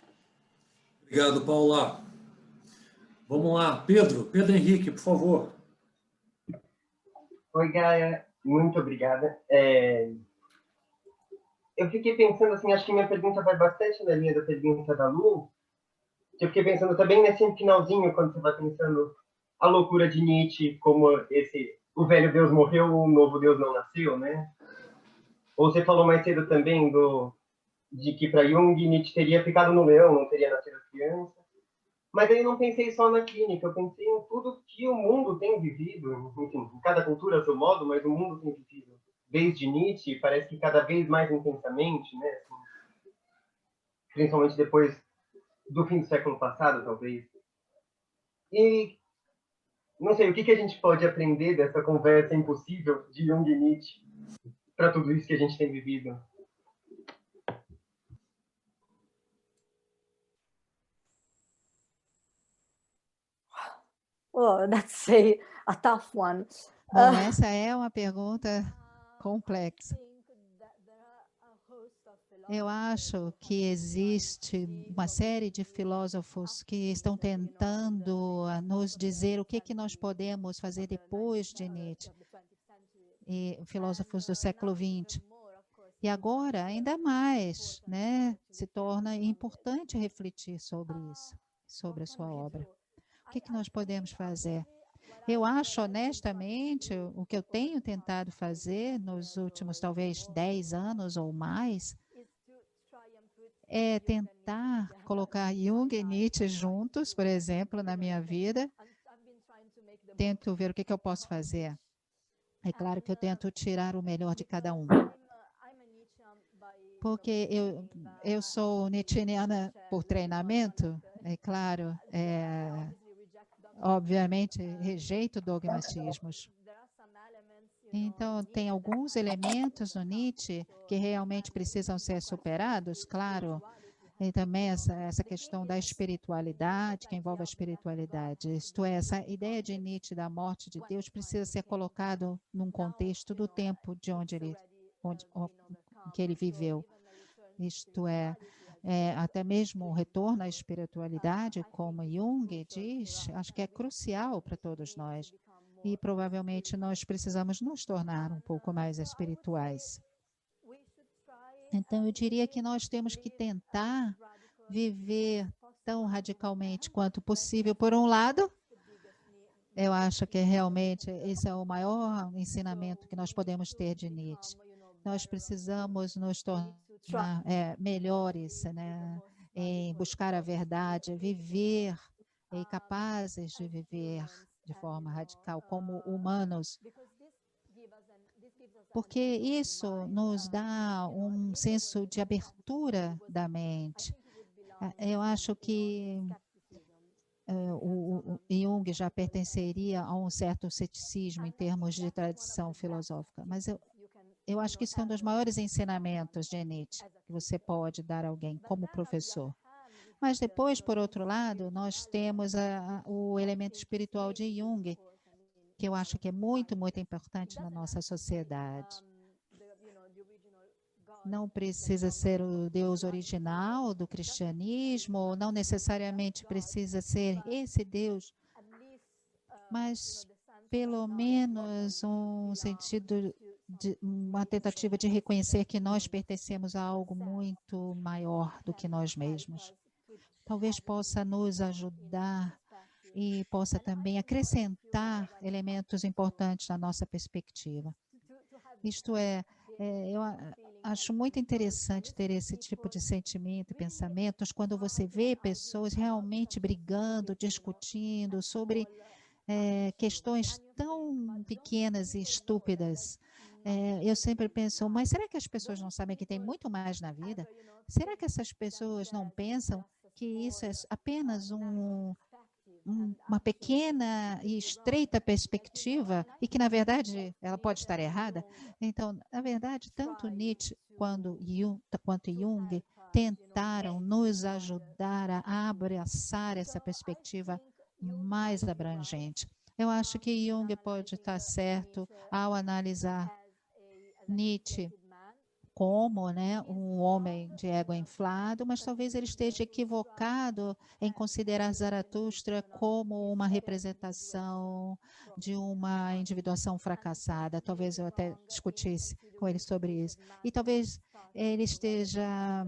Obrigado, Paula. Vamos lá, Pedro Henrique, por favor. Oi, Gaia, muito obrigada. Eu fiquei pensando, assim, acho que minha pergunta vai bastante na linha da pergunta da Lu, que eu fiquei pensando também nesse finalzinho, quando você vai pensando a loucura de Nietzsche, como o velho Deus morreu, o novo Deus não nasceu, né? Ou você falou mais cedo também de que para Jung, Nietzsche teria ficado no leão, não teria nascido criança. Mas aí eu não pensei só na clínica, eu pensei em tudo que o mundo tem vivido, enfim, cada cultura a seu modo, mas o mundo tem vivido. Desde Nietzsche, parece que cada vez mais intensamente, né? Assim, principalmente depois do fim do século passado, talvez. E não sei, o que a gente pode aprender dessa conversa impossível de Jung e Nietzsche para tudo isso que a gente tem vivido? Oh, that's a tough one. Bom, essa é uma pergunta complexa. Eu acho que existe uma série de filósofos que estão tentando nos dizer o que nós podemos fazer depois de Nietzsche, e filósofos do século XX. E agora, ainda mais, né, se torna importante refletir sobre isso, sobre a sua obra. O que nós podemos fazer? Eu acho, honestamente, o que eu tenho tentado fazer nos últimos, talvez, 10 anos ou mais, é tentar colocar Jung e Nietzsche juntos, por exemplo, na minha vida. Tento ver o que eu posso fazer. É claro que eu tento tirar o melhor de cada um. Porque eu sou nietzscheana por treinamento, é claro, obviamente rejeito dogmatismos. Então, tem alguns elementos no Nietzsche que realmente precisam ser superados, claro, e também essa questão da espiritualidade, que envolve a espiritualidade. Isto é, essa ideia de Nietzsche da morte de Deus precisa ser colocado num contexto do tempo de que ele viveu. Isto é, até mesmo o retorno à espiritualidade, como Jung diz, acho que é crucial para todos nós. E provavelmente nós precisamos nos tornar um pouco mais espirituais. Então, eu diria que nós temos que tentar viver tão radicalmente quanto possível. Por um lado, eu acho que realmente esse é o maior ensinamento que nós podemos ter de Nietzsche. Nós precisamos nos tornar melhores, né, em buscar a verdade, viver e capazes de viver de forma radical como humanos. Porque isso nos dá um senso de abertura da mente. Eu acho que o Jung já pertenceria a um certo ceticismo em termos de tradição filosófica, mas eu acho que isso é um dos maiores ensinamentos de Nietzsche que você pode dar a alguém como professor. Mas depois, por outro lado, nós temos o elemento espiritual de Jung, que eu acho que é muito, muito importante na nossa sociedade. Não precisa ser o Deus original do cristianismo, não necessariamente precisa ser esse Deus, mas pelo menos um sentido de uma tentativa de reconhecer que nós pertencemos a algo muito maior do que nós mesmos. Talvez possa nos ajudar e possa também acrescentar elementos importantes na nossa perspectiva. Isto é, eu acho muito interessante ter esse tipo de sentimento e pensamentos quando você vê pessoas realmente brigando, discutindo sobre questões tão pequenas e estúpidas. Eu sempre penso, mas será que as pessoas não sabem que tem muito mais na vida? Será que essas pessoas não pensam que isso é apenas uma pequena e estreita perspectiva e que, na verdade, ela pode estar errada? Então, na verdade, tanto Nietzsche quanto Jung tentaram nos ajudar a abraçar essa perspectiva mais abrangente. Eu acho que Jung pode estar certo ao analisar Nietzsche como, né, um homem de ego inflado, mas talvez ele esteja equivocado em considerar Zaratustra como uma representação de uma individuação fracassada. Talvez eu até discutisse com ele sobre isso. E talvez ele esteja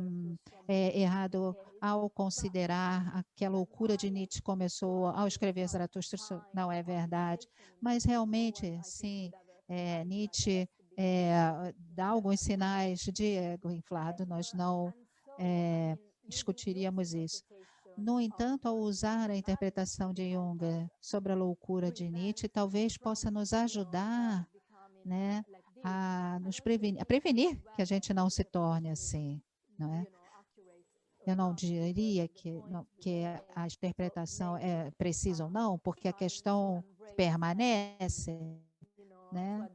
errado ao considerar que a loucura de Nietzsche começou ao escrever Zaratustra. Isso não é verdade. Mas realmente, sim, Nietzsche dá alguns sinais de ego inflado, nós não discutiríamos isso. No entanto, ao usar a interpretação de Jung sobre a loucura de Nietzsche, talvez possa nos ajudar, né, a prevenir que a gente não se torne assim, não é? Eu não diria que a interpretação é precisa ou não, porque a questão permanece, né?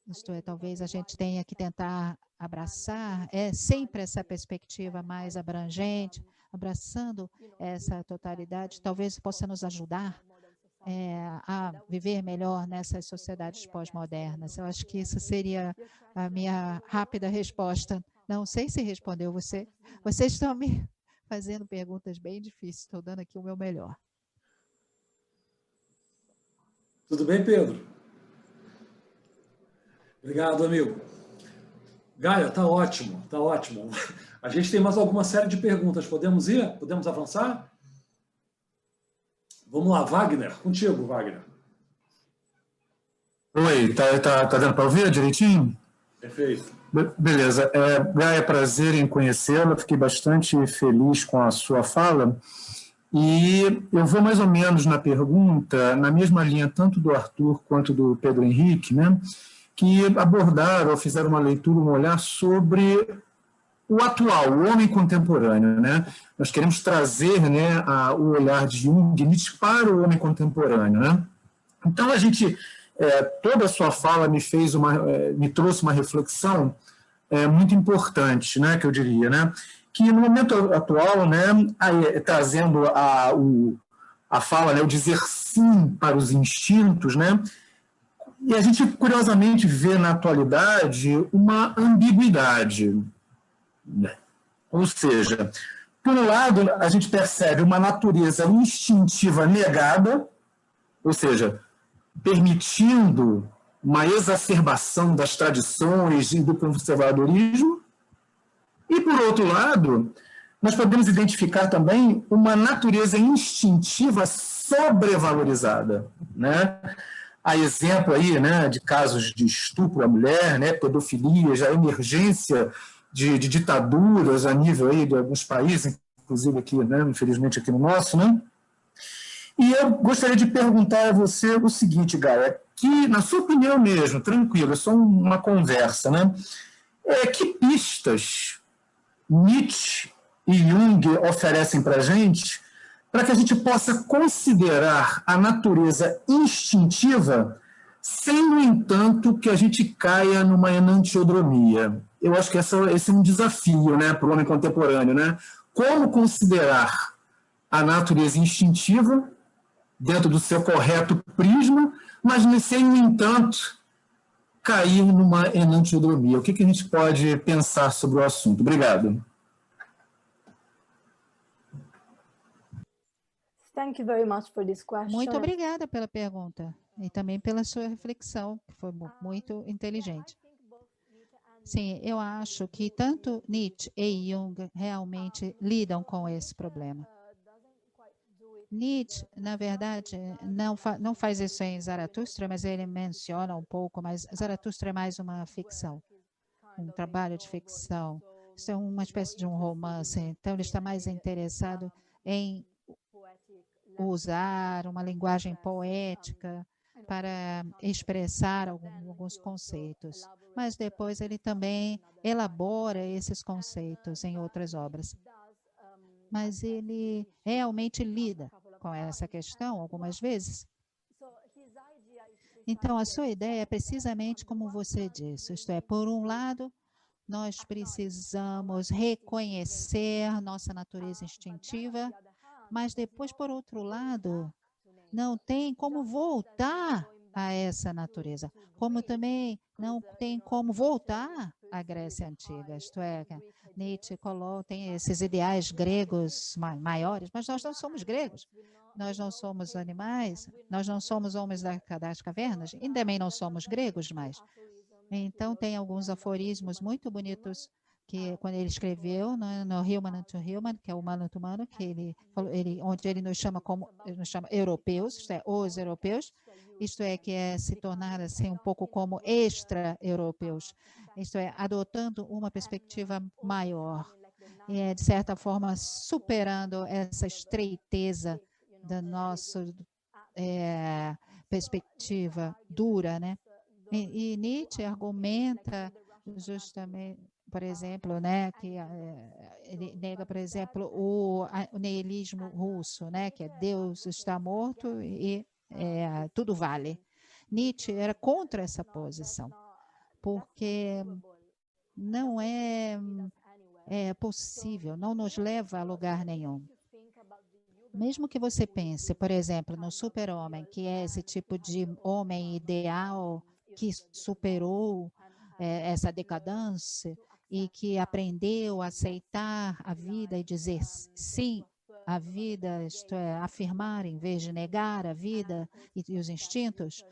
Isto é, talvez a gente tenha que tentar abraçar sempre essa perspectiva mais abrangente, abraçando essa totalidade, talvez possa nos ajudar a viver melhor nessas sociedades pós-modernas. Eu acho que isso seria a minha rápida resposta. Não sei se respondeu você. Vocês estão me fazendo perguntas bem difíceis, estou dando aqui o meu melhor. Tudo bem, Pedro? Obrigado, amigo. Gaia, tá ótimo, tá ótimo. A gente tem mais alguma série de perguntas. Podemos ir? Podemos avançar? Vamos lá, Wagner. Contigo, Wagner. Oi, tá dando para ouvir direitinho? Perfeito. Beleza. Gaia, prazer em conhecê-la. Fiquei bastante feliz com a sua fala. E eu vou mais ou menos na pergunta, na mesma linha tanto do Arthur quanto do Pedro Henrique, né, que abordaram ou fizeram uma leitura, um olhar sobre o atual, o homem contemporâneo. Né? Nós queremos trazer, né, o olhar de Jung e Nietzsche para o homem contemporâneo. Né? Então, toda a sua fala me trouxe uma reflexão muito importante, né, que eu diria, né, que no momento atual, né, trazendo a fala, né, o dizer sim para os instintos, né, e a gente curiosamente vê na atualidade uma ambiguidade, né? Ou seja, por um lado a gente percebe uma natureza instintiva negada, ou seja, permitindo uma exacerbação das tradições e do conservadorismo, e, por outro lado, nós podemos identificar também uma natureza instintiva sobrevalorizada. Né? Há exemplo aí, né, de casos de estupro à mulher, né, pedofilia, já emergência de ditaduras a nível aí de alguns países, inclusive aqui, né, infelizmente aqui no nosso, né? E eu gostaria de perguntar a você o seguinte, Gaia, que, na sua opinião mesmo, tranquilo, é só uma conversa, né? Que pistas Nietzsche e Jung oferecem para a gente para que a gente possa considerar a natureza instintiva sem, no entanto, que a gente caia numa enantiodromia? Eu acho que esse é um desafio, né, para o homem contemporâneo. Né? Como considerar a natureza instintiva dentro do seu correto prisma, mas sem, no entanto, cair numa enantiodromia? O que a gente pode pensar sobre o assunto? Obrigado. Thank you very much for this question. Muito obrigada pela pergunta e também pela sua reflexão, que foi muito inteligente. Sim, eu acho que tanto Nietzsche e Jung realmente lidam com esse problema. Nietzsche, na verdade, não faz isso em Zaratustra, mas ele menciona um pouco, mas Zaratustra é mais uma ficção, um trabalho de ficção. Isso é uma espécie de um romance, então ele está mais interessado em usar uma linguagem poética para expressar alguns conceitos, mas depois ele também elabora esses conceitos em outras obras. Mas ele realmente lida com essa questão algumas vezes. Então, a sua ideia é precisamente como você disse, isto é, por um lado, nós precisamos reconhecer nossa natureza instintiva, mas depois, por outro lado, não tem como voltar a essa natureza, como também não tem como voltar à Grécia Antiga, isto é, Nietzsche tem esses ideais gregos maiores, mas nós não somos gregos, nós não somos animais, nós não somos homens das cavernas, e também não somos gregos mais. Então, tem alguns aforismos muito bonitos que quando ele escreveu no Human to Human, que é o humano to humano, que onde ele nos chama europeus, isto é, os europeus, isto é, que é se tornar assim um pouco como extra-europeus, isto é, adotando uma perspectiva maior, e de certa forma superando essa estreiteza da nossa perspectiva dura, né? E Nietzsche argumenta justamente, por exemplo, né, que ele nega, por exemplo, o niilismo russo, né, que é Deus está morto e tudo vale. Nietzsche era contra essa posição, porque não é possível, não nos leva a lugar nenhum. Mesmo que você pense, por exemplo, no super-homem, que é esse tipo de homem ideal que superou essa decadência e que aprendeu a aceitar a vida e dizer sim à vida, isto é, afirmar em vez de negar a vida e os instintos,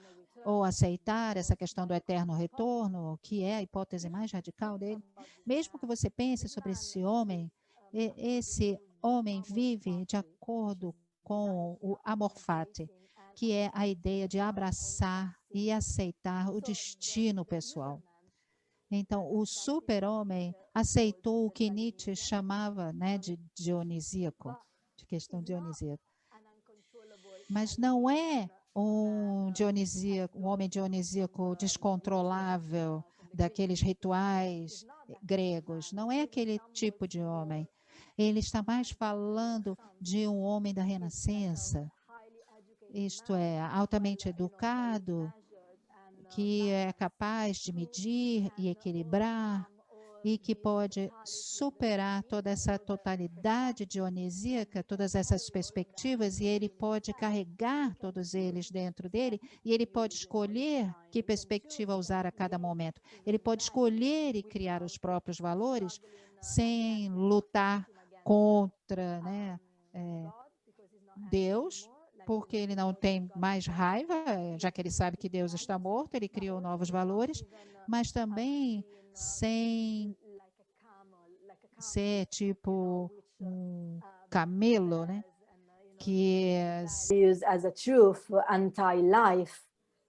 ou aceitar essa questão do eterno retorno, que é a hipótese mais radical dele. Mesmo que você pense sobre esse homem vive de acordo com o amor fati, que é a ideia de abraçar e aceitar o destino pessoal. Então, o super-homem aceitou o que Nietzsche chamava, né, de dionisíaco, de questão dionisíaca. Mas não é um homem dionisíaco descontrolável daqueles rituais gregos. Não é aquele tipo de homem. Ele está mais falando de um homem da Renascença, isto é, altamente educado, que é capaz de medir e equilibrar e que pode superar toda essa totalidade dionisíaca, todas essas perspectivas, e ele pode carregar todos eles dentro dele, e ele pode escolher que perspectiva usar a cada momento. Ele pode escolher e criar os próprios valores sem lutar contra, né, Deus, porque ele não tem mais raiva, já que ele sabe que Deus está morto, ele criou novos valores, mas também sem ser tipo um camelo, né? Que used as a truth anti-life.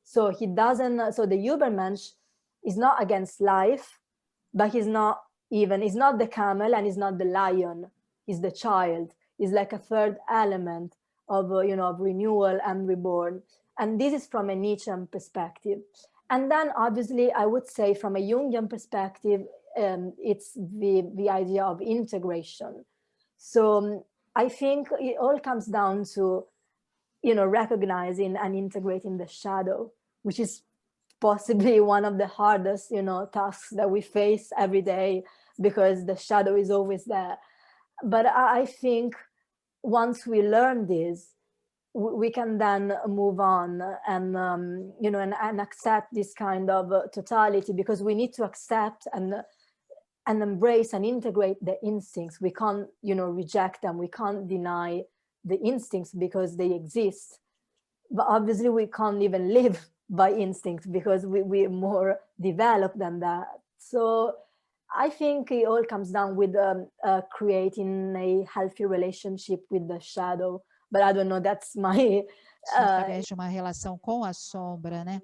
So he doesn't. So the Übermensch is not against life, but he's not the camel and he's not the lion. He's the child. He's like a third element of of renewal and reborn. And this is from a Nietzschean perspective. And then obviously I would say from a Jungian perspective, it's the idea of integration. So I think it all comes down to, recognizing and integrating the shadow, which is possibly one of the hardest, tasks that we face every day, because the shadow is always there. But I think once we learn this, we can then move on and, and accept this kind of totality, because we need to accept and embrace and integrate the instincts. We can't, reject them. We can't deny the instincts because they exist. But obviously we can't even live by instinct because we're more developed than that. So I think it all comes down with creating a healthy relationship with the shadow. But I don't know, that's my... através de uma relação com a sombra, né?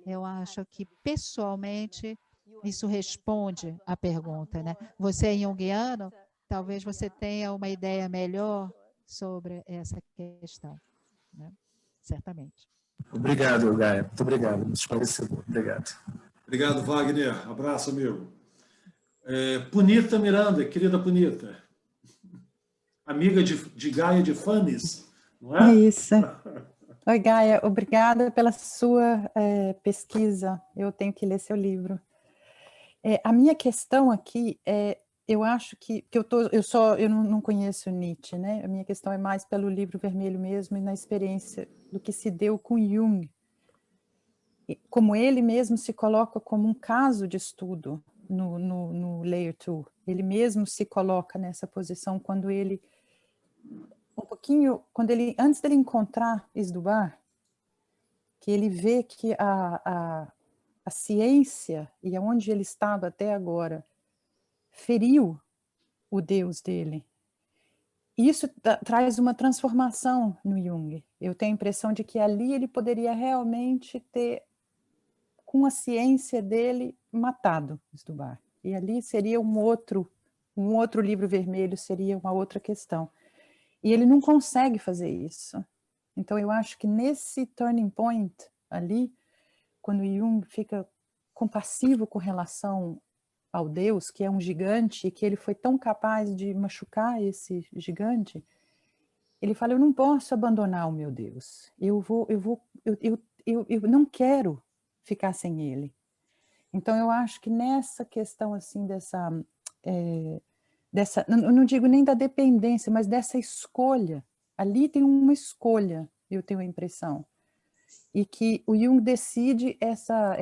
Eu acho que, pessoalmente, isso responde à pergunta, né? Você é junguiano, talvez você tenha uma ideia melhor sobre essa questão, né? Certamente. Obrigado, Gaia. Muito obrigado. Muito esclarecedor. Obrigado. Obrigado, Wagner. Abraço, amigo. Punita Miranda, querida Punita. Amiga de Gaia de Fanes, não é? É isso. Oi, Gaia. Obrigada pela sua pesquisa. Eu tenho que ler seu livro. A minha questão aqui é, eu acho que eu não conheço Nietzsche, né? A minha questão é mais pelo livro vermelho mesmo e na experiência do que se deu com Jung. Como ele mesmo se coloca como um caso de estudo no Layer 2. Ele mesmo se coloca nessa posição quando ele, antes dele encontrar Esdubar, que ele vê que a ciência, e aonde ele estava até agora, feriu o Deus dele. Isso traz uma transformação no Jung. Eu tenho a impressão de que ali ele poderia realmente ter, com a ciência dele, matado Esdubar. E ali seria um outro livro vermelho, seria uma outra questão. E ele não consegue fazer isso. Então eu acho que nesse turning point ali, quando Jung fica compassivo com relação ao Deus, que é um gigante, e que ele foi tão capaz de machucar esse gigante, ele fala, eu não posso abandonar o meu Deus. Eu não quero ficar sem ele. Então eu acho que nessa questão assim dessa, eu não digo nem da dependência, mas dessa escolha, ali tem uma escolha, eu tenho a impressão, e que o Jung decide essa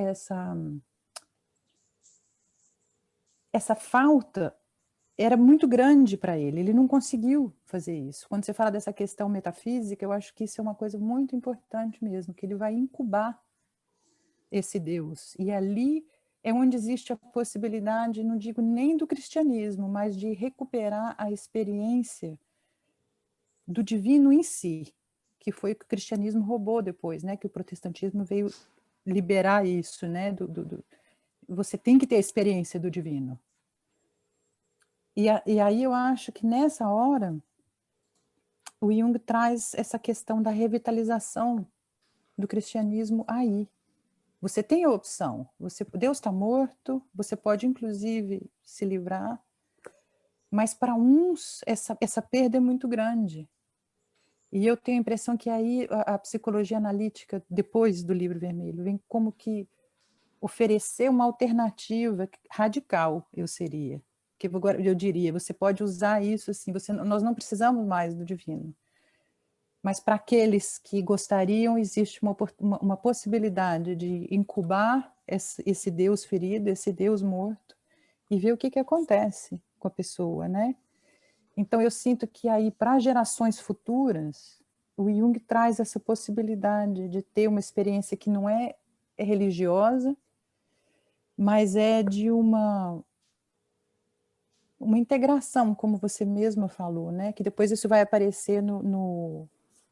falta era muito grande para ele não conseguiu fazer isso. Quando você fala dessa questão metafísica, eu acho que isso é uma coisa muito importante mesmo, que ele vai incubar esse Deus, e ali é onde existe a possibilidade, não digo nem do cristianismo, mas de recuperar a experiência do divino em si, que foi o que o cristianismo roubou depois, né? Que o protestantismo veio liberar isso, né? você tem que ter a experiência do divino. E aí eu acho que nessa hora o Jung traz essa questão da revitalização do cristianismo aí. Você tem a opção, Deus está morto, você pode inclusive se livrar, mas para uns essa perda é muito grande. E eu tenho a impressão que aí a psicologia analítica, depois do Livro Vermelho, vem como que oferecer uma alternativa radical, que agora eu diria, você pode usar isso assim, nós não precisamos mais do divino. Mas para aqueles que gostariam, existe uma possibilidade de incubar esse Deus ferido, esse Deus morto, e ver o que acontece com a pessoa, né? Então eu sinto que aí, para gerações futuras, o Jung traz essa possibilidade de ter uma experiência que não é religiosa, mas é de uma integração, como você mesma falou, né? Que depois isso vai aparecer no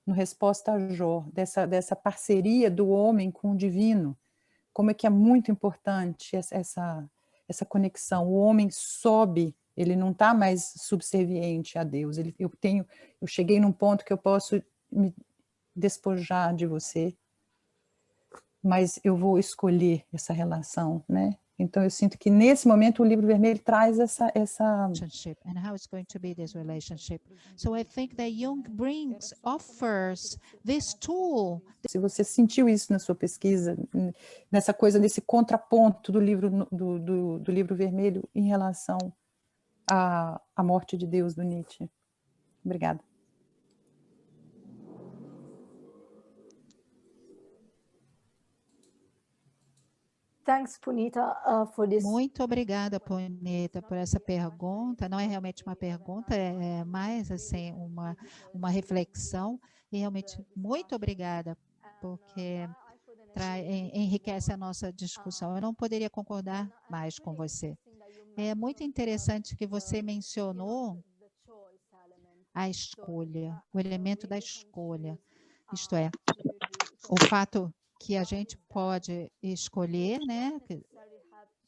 Resposta a Jó, dessa parceria do homem com o divino, como é que é muito importante essa conexão. O homem sobe, ele não está mais subserviente a Deus. Eu cheguei num ponto que eu posso me despojar de você, mas eu vou escolher essa relação, né? Então eu sinto que nesse momento o Livro Vermelho traz essa relationship and how it's going to be this relationship. So I think that Jung offers this tool. Se você sentiu isso na sua pesquisa, nessa coisa desse contraponto do livro Vermelho em relação à morte de Deus do Nietzsche. Obrigada. Thanks, Punita, for this. Muito obrigada, Punita, por essa pergunta. Não é realmente uma pergunta, é mais assim uma reflexão. E realmente muito obrigada, porque enriquece a nossa discussão. Eu não poderia concordar mais com você. É muito interessante que você mencionou a escolha, o elemento da escolha. Isto é, o fato que a gente pode escolher, né,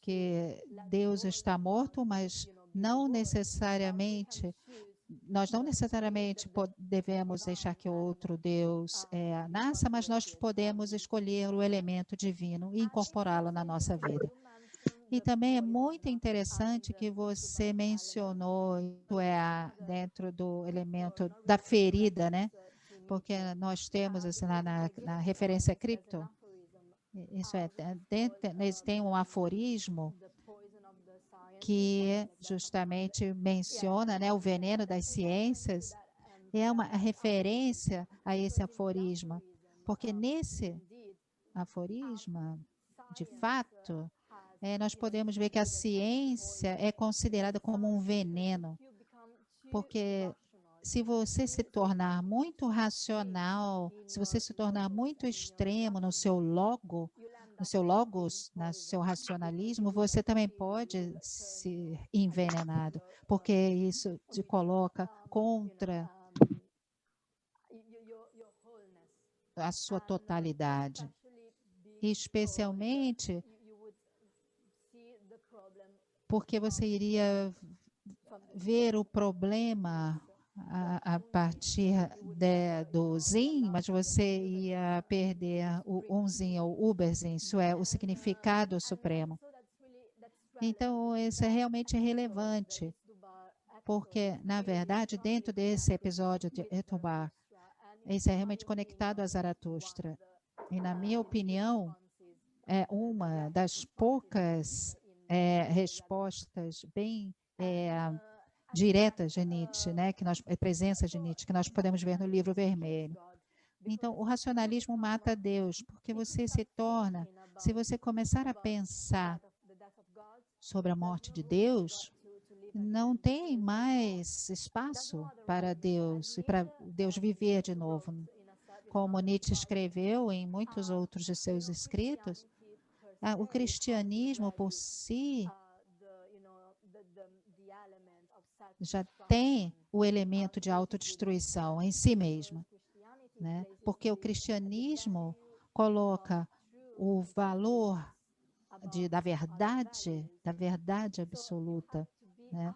que Deus está morto, mas nós não necessariamente devemos deixar que outro Deus nasça, mas nós podemos escolher o elemento divino e incorporá-lo na nossa vida. E também é muito interessante que você mencionou, dentro do elemento da ferida, né? Porque nós temos assim, na referência cripto, isso eles têm um aforismo que justamente menciona, né, o veneno das ciências, é uma referência a esse aforismo, porque nesse aforismo, de fato, nós podemos ver que a ciência é considerada como um veneno, porque se você se tornar muito racional, se você se tornar muito extremo no seu logos, no seu racionalismo, você também pode ser envenenado, porque isso te coloca contra a sua totalidade. Especialmente porque você iria ver o problema a partir do Yin, mas você ia perder o Unzin ou Uberzin, isso é o significado supremo. Então, isso é realmente relevante, porque, na verdade, dentro desse episódio de Etubal, isso é realmente conectado a Zaratustra. E, na minha opinião, é uma das poucas respostas bem diretas de Nietzsche, né, presença de Nietzsche, que nós podemos ver no Livro Vermelho. Então, o racionalismo mata Deus, porque se você começar a pensar sobre a morte de Deus, não tem mais espaço para Deus e para Deus viver de novo. Como Nietzsche escreveu em muitos outros de seus escritos, o cristianismo por si já tem o elemento de autodestruição em si mesmo, né? Porque o cristianismo coloca o valor da verdade absoluta, né?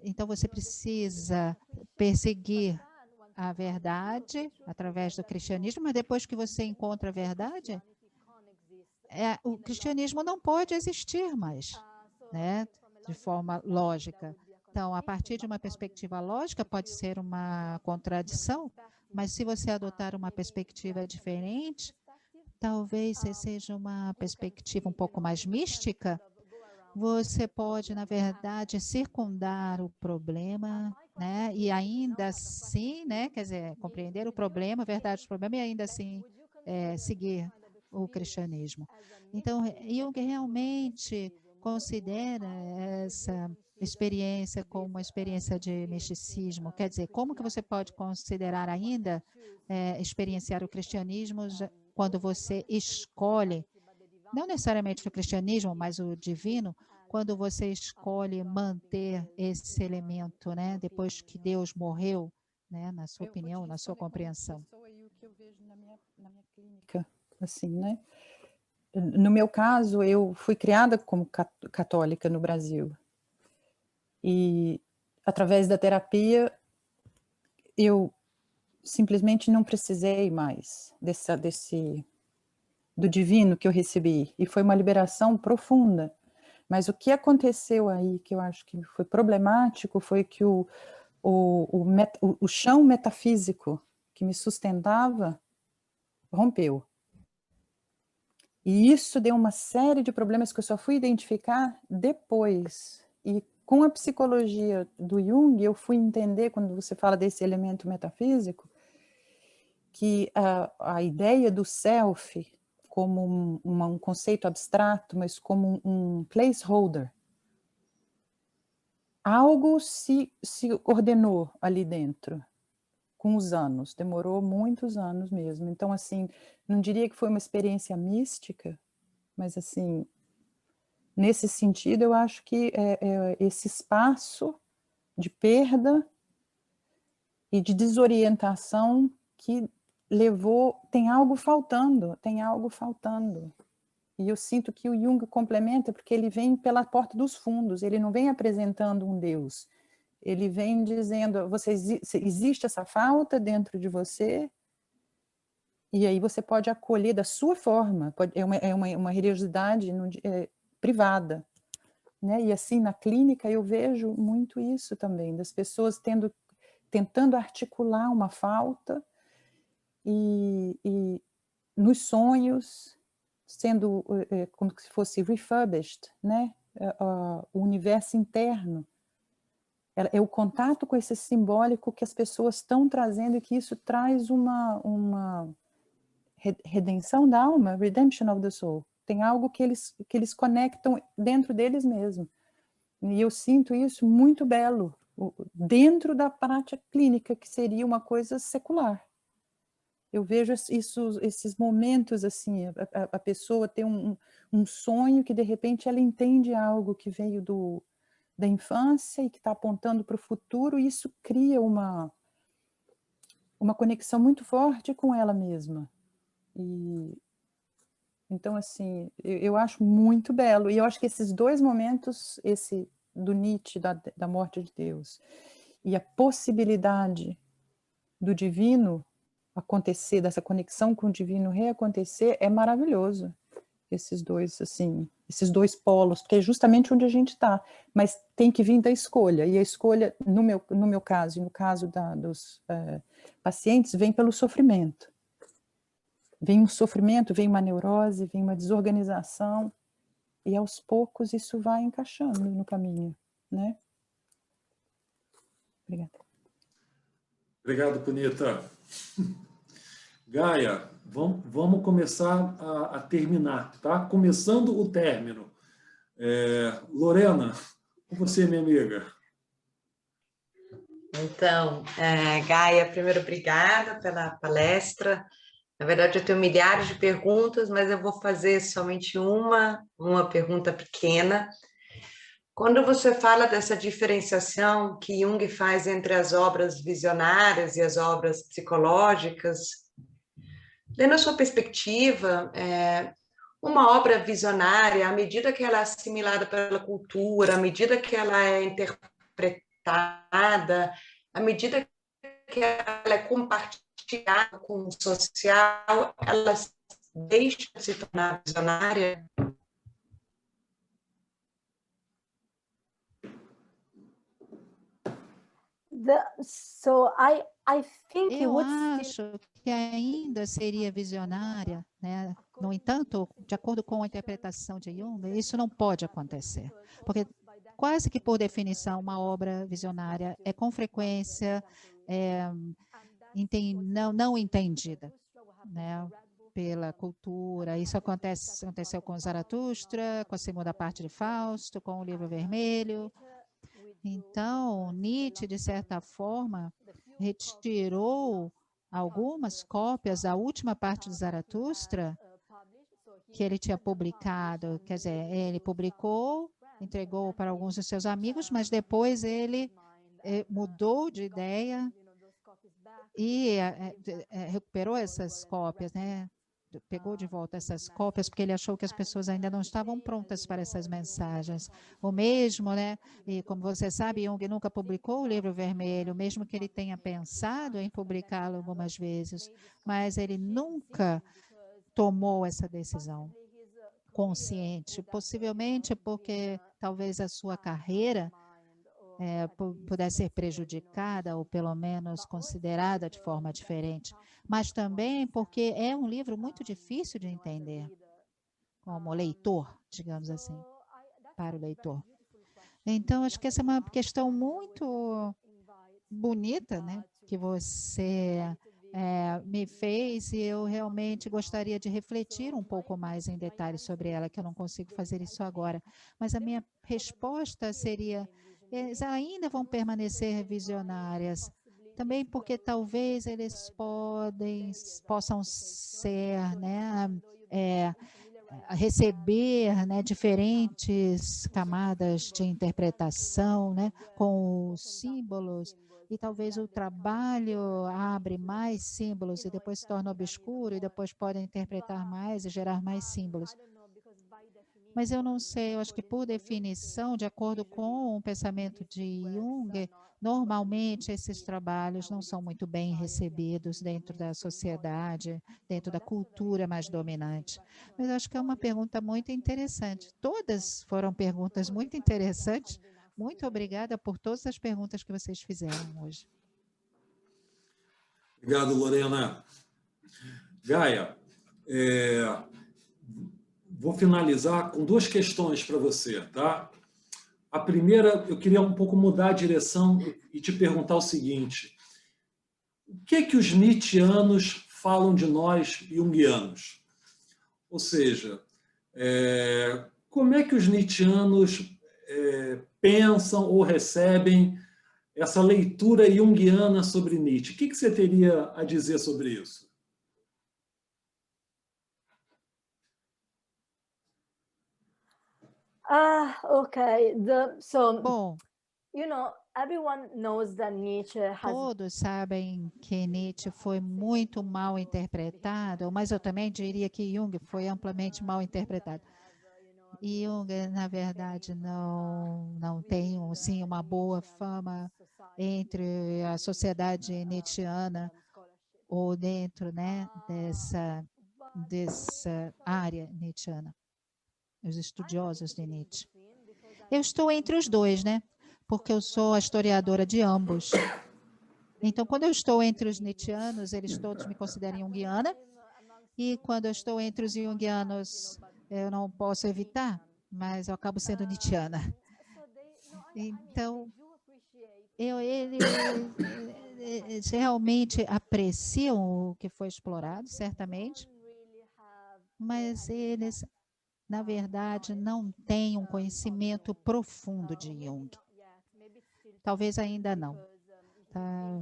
Então, você precisa perseguir a verdade através do cristianismo, mas depois que você encontra a verdade, o cristianismo não pode existir mais, né? De forma lógica. Então, a partir de uma perspectiva lógica, pode ser uma contradição, mas se você adotar uma perspectiva diferente, talvez seja uma perspectiva um pouco mais mística, você pode, na verdade, circundar o problema, né? E ainda assim, né? Quer dizer, compreender o problema, a verdade do problema, e ainda assim seguir o cristianismo. Então, Jung realmente considera essa experiência como uma experiência de misticismo. Quer dizer, como que você pode considerar ainda experienciar o cristianismo quando você escolhe, não necessariamente o cristianismo, mas o divino, quando você escolhe manter esse elemento, né, depois que Deus morreu, né, na sua opinião, na sua compreensão? Aí o que eu vejo na minha clínica, assim, né? No meu caso, eu fui criada como católica no Brasil. E, através da terapia, eu simplesmente não precisei mais do divino que eu recebi. E foi uma liberação profunda. Mas o que aconteceu aí, que eu acho que foi problemático, foi que o chão metafísico que me sustentava rompeu. E isso deu uma série de problemas que eu só fui identificar depois. E com a psicologia do Jung, eu fui entender, quando você fala desse elemento metafísico, que a ideia do self como um conceito abstrato, mas como um placeholder. Algo se ordenou ali dentro com os anos, demorou muitos anos mesmo. Então, assim, não diria que foi uma experiência mística, mas, assim, nesse sentido, eu acho que esse espaço de perda e de desorientação que levou, tem algo faltando. E eu sinto que o Jung complementa, porque ele vem pela porta dos fundos, ele não vem apresentando um Deus, ele vem dizendo, existe essa falta dentro de você, e aí você pode acolher da sua forma, é uma religiosidade privada, né? E assim, na clínica eu vejo muito isso também, das pessoas tentando articular uma falta, e nos sonhos, sendo como se fosse refurbished, né? O universo interno. É o contato com esse simbólico que as pessoas estão trazendo, e que isso traz uma redenção da alma, redemption of the soul. Tem algo que eles conectam dentro deles mesmos. E eu sinto isso muito belo, dentro da prática clínica, que seria uma coisa secular. Eu vejo esses momentos, assim, a pessoa tem um sonho que, de repente, ela entende algo que veio da infância e que está apontando para o futuro, e isso cria uma conexão muito forte com ela mesma. Então, assim, eu acho muito belo. E eu acho que esses dois momentos, esse do Nietzsche, da morte de Deus, e a possibilidade do divino acontecer, dessa conexão com o divino reacontecer, é maravilhoso. Esses dois polos, porque é justamente onde a gente está, mas tem que vir da escolha, e a escolha, no meu caso, e no caso dos pacientes, vem pelo sofrimento. Vem um sofrimento, vem uma neurose, vem uma desorganização, e aos poucos isso vai encaixando no caminho, né? Obrigada. Obrigado, Punita. Gaia, vamos começar a terminar, tá? Começando o término. Lorena, com você, minha amiga. Então, Gaia, primeiro, obrigada pela palestra. Na verdade, eu tenho milhares de perguntas, mas eu vou fazer somente uma pergunta pequena. Quando você fala dessa diferenciação que Jung faz entre as obras visionárias e as obras psicológicas, dentro da sua perspectiva, uma obra visionária, à medida que ela é assimilada pela cultura, à medida que ela é interpretada, à medida que ela é compartilhada com o social, ela deixa de se tornar visionária? Eu acho que ainda seria visionária, né? No entanto, de acordo com a interpretação de Jung, isso não pode acontecer, porque quase que por definição uma obra visionária é com frequência não entendida, né? Pela cultura. Isso aconteceu com Zaratustra, com a segunda parte de Fausto, com o Livro Vermelho. Então, Nietzsche, de certa forma, retirou algumas cópias da última parte de Zaratustra que ele tinha publicado. Quer dizer, ele publicou, entregou para alguns de seus amigos, mas depois ele mudou de ideia e recuperou essas cópias, né? Pegou de volta essas cópias porque ele achou que as pessoas ainda não estavam prontas para essas mensagens. O mesmo, né? E como você sabe, Jung nunca publicou o Livro Vermelho, mesmo que ele tenha pensado em publicá-lo algumas vezes, mas ele nunca tomou essa decisão consciente, possivelmente porque talvez a sua carreira pudesse ser prejudicada ou pelo menos considerada de forma diferente, mas também porque é um livro muito difícil de entender como leitor, digamos assim, para o leitor. Então, acho que essa é uma questão muito bonita, né, que você me fez, e eu realmente gostaria de refletir um pouco mais em detalhes sobre ela, que eu não consigo fazer isso agora. Mas a minha resposta seria: eles ainda vão permanecer visionárias, também porque talvez eles possam ser, né, receber, né, diferentes camadas de interpretação, né, com os símbolos, e talvez o trabalho abre mais símbolos e depois se torna obscuro e depois podem interpretar mais e gerar mais símbolos. Mas eu não sei, eu acho que por definição, de acordo com o pensamento de Jung, normalmente esses trabalhos não são muito bem recebidos dentro da sociedade, dentro da cultura mais dominante. Mas eu acho que é uma pergunta muito interessante. Todas foram perguntas muito interessantes. Muito obrigada por todas as perguntas que vocês fizeram hoje. Obrigado, Lorena. Gaia, vou finalizar com duas questões para você, tá? A primeira, eu queria um pouco mudar a direção e te perguntar o seguinte: o que os nietzschianos falam de nós junguianos? Ou seja, como é que os nietzschianos pensam ou recebem essa leitura junguiana sobre Nietzsche? O que você teria a dizer sobre isso? Okay. Bom, Everyone knows that Nietzsche todos sabem que Nietzsche foi muito mal interpretado, mas eu também diria que Jung foi amplamente mal interpretado. E Jung, na verdade, não tem sim, uma boa fama entre a sociedade nietzschiana ou dentro, né, dessa área nietzschiana, os estudiosos de Nietzsche. Eu estou entre os dois, né? Porque eu sou a historiadora de ambos. Então, quando eu estou entre os nietzschianos, eles todos me consideram junguiana, e quando eu estou entre os junguianos, eu não posso evitar, mas eu acabo sendo nietzschiana. Então, eles realmente apreciam o que foi explorado, certamente, mas eles, na verdade, não têm um conhecimento profundo de Jung. Talvez ainda não.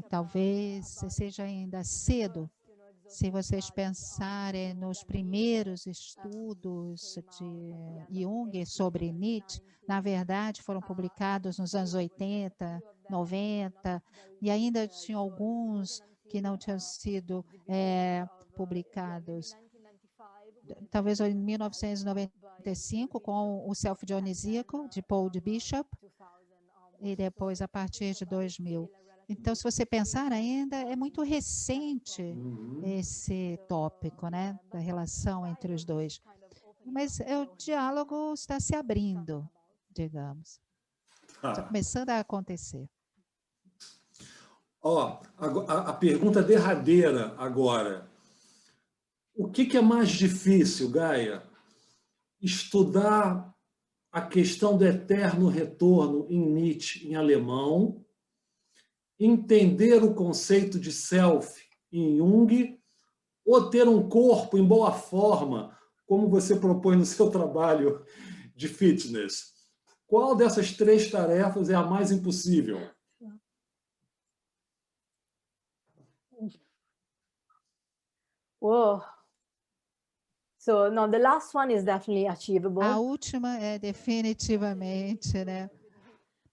Talvez seja ainda cedo. Se vocês pensarem nos primeiros estudos de Jung sobre Nietzsche, na verdade foram publicados nos anos 80, 90, e ainda tinham alguns que não tinham sido publicados talvez em 1995, com o Self-Dionisiacal, de Paul de Bishop, e depois a partir de 2000. Então, se você pensar ainda, é muito recente esse tópico, né, da relação entre os dois. Mas o diálogo está se abrindo, digamos. Está começando a acontecer. Ó, a pergunta derradeira agora. O que é mais difícil, Gaia? Estudar a questão do eterno retorno em Nietzsche, em alemão, entender o conceito de self em Jung, ou ter um corpo em boa forma, como você propõe no seu trabalho de fitness? Qual dessas três tarefas é a mais impossível? Whoa. So, no, the last one is definitely achievable. A última é definitivamente, né?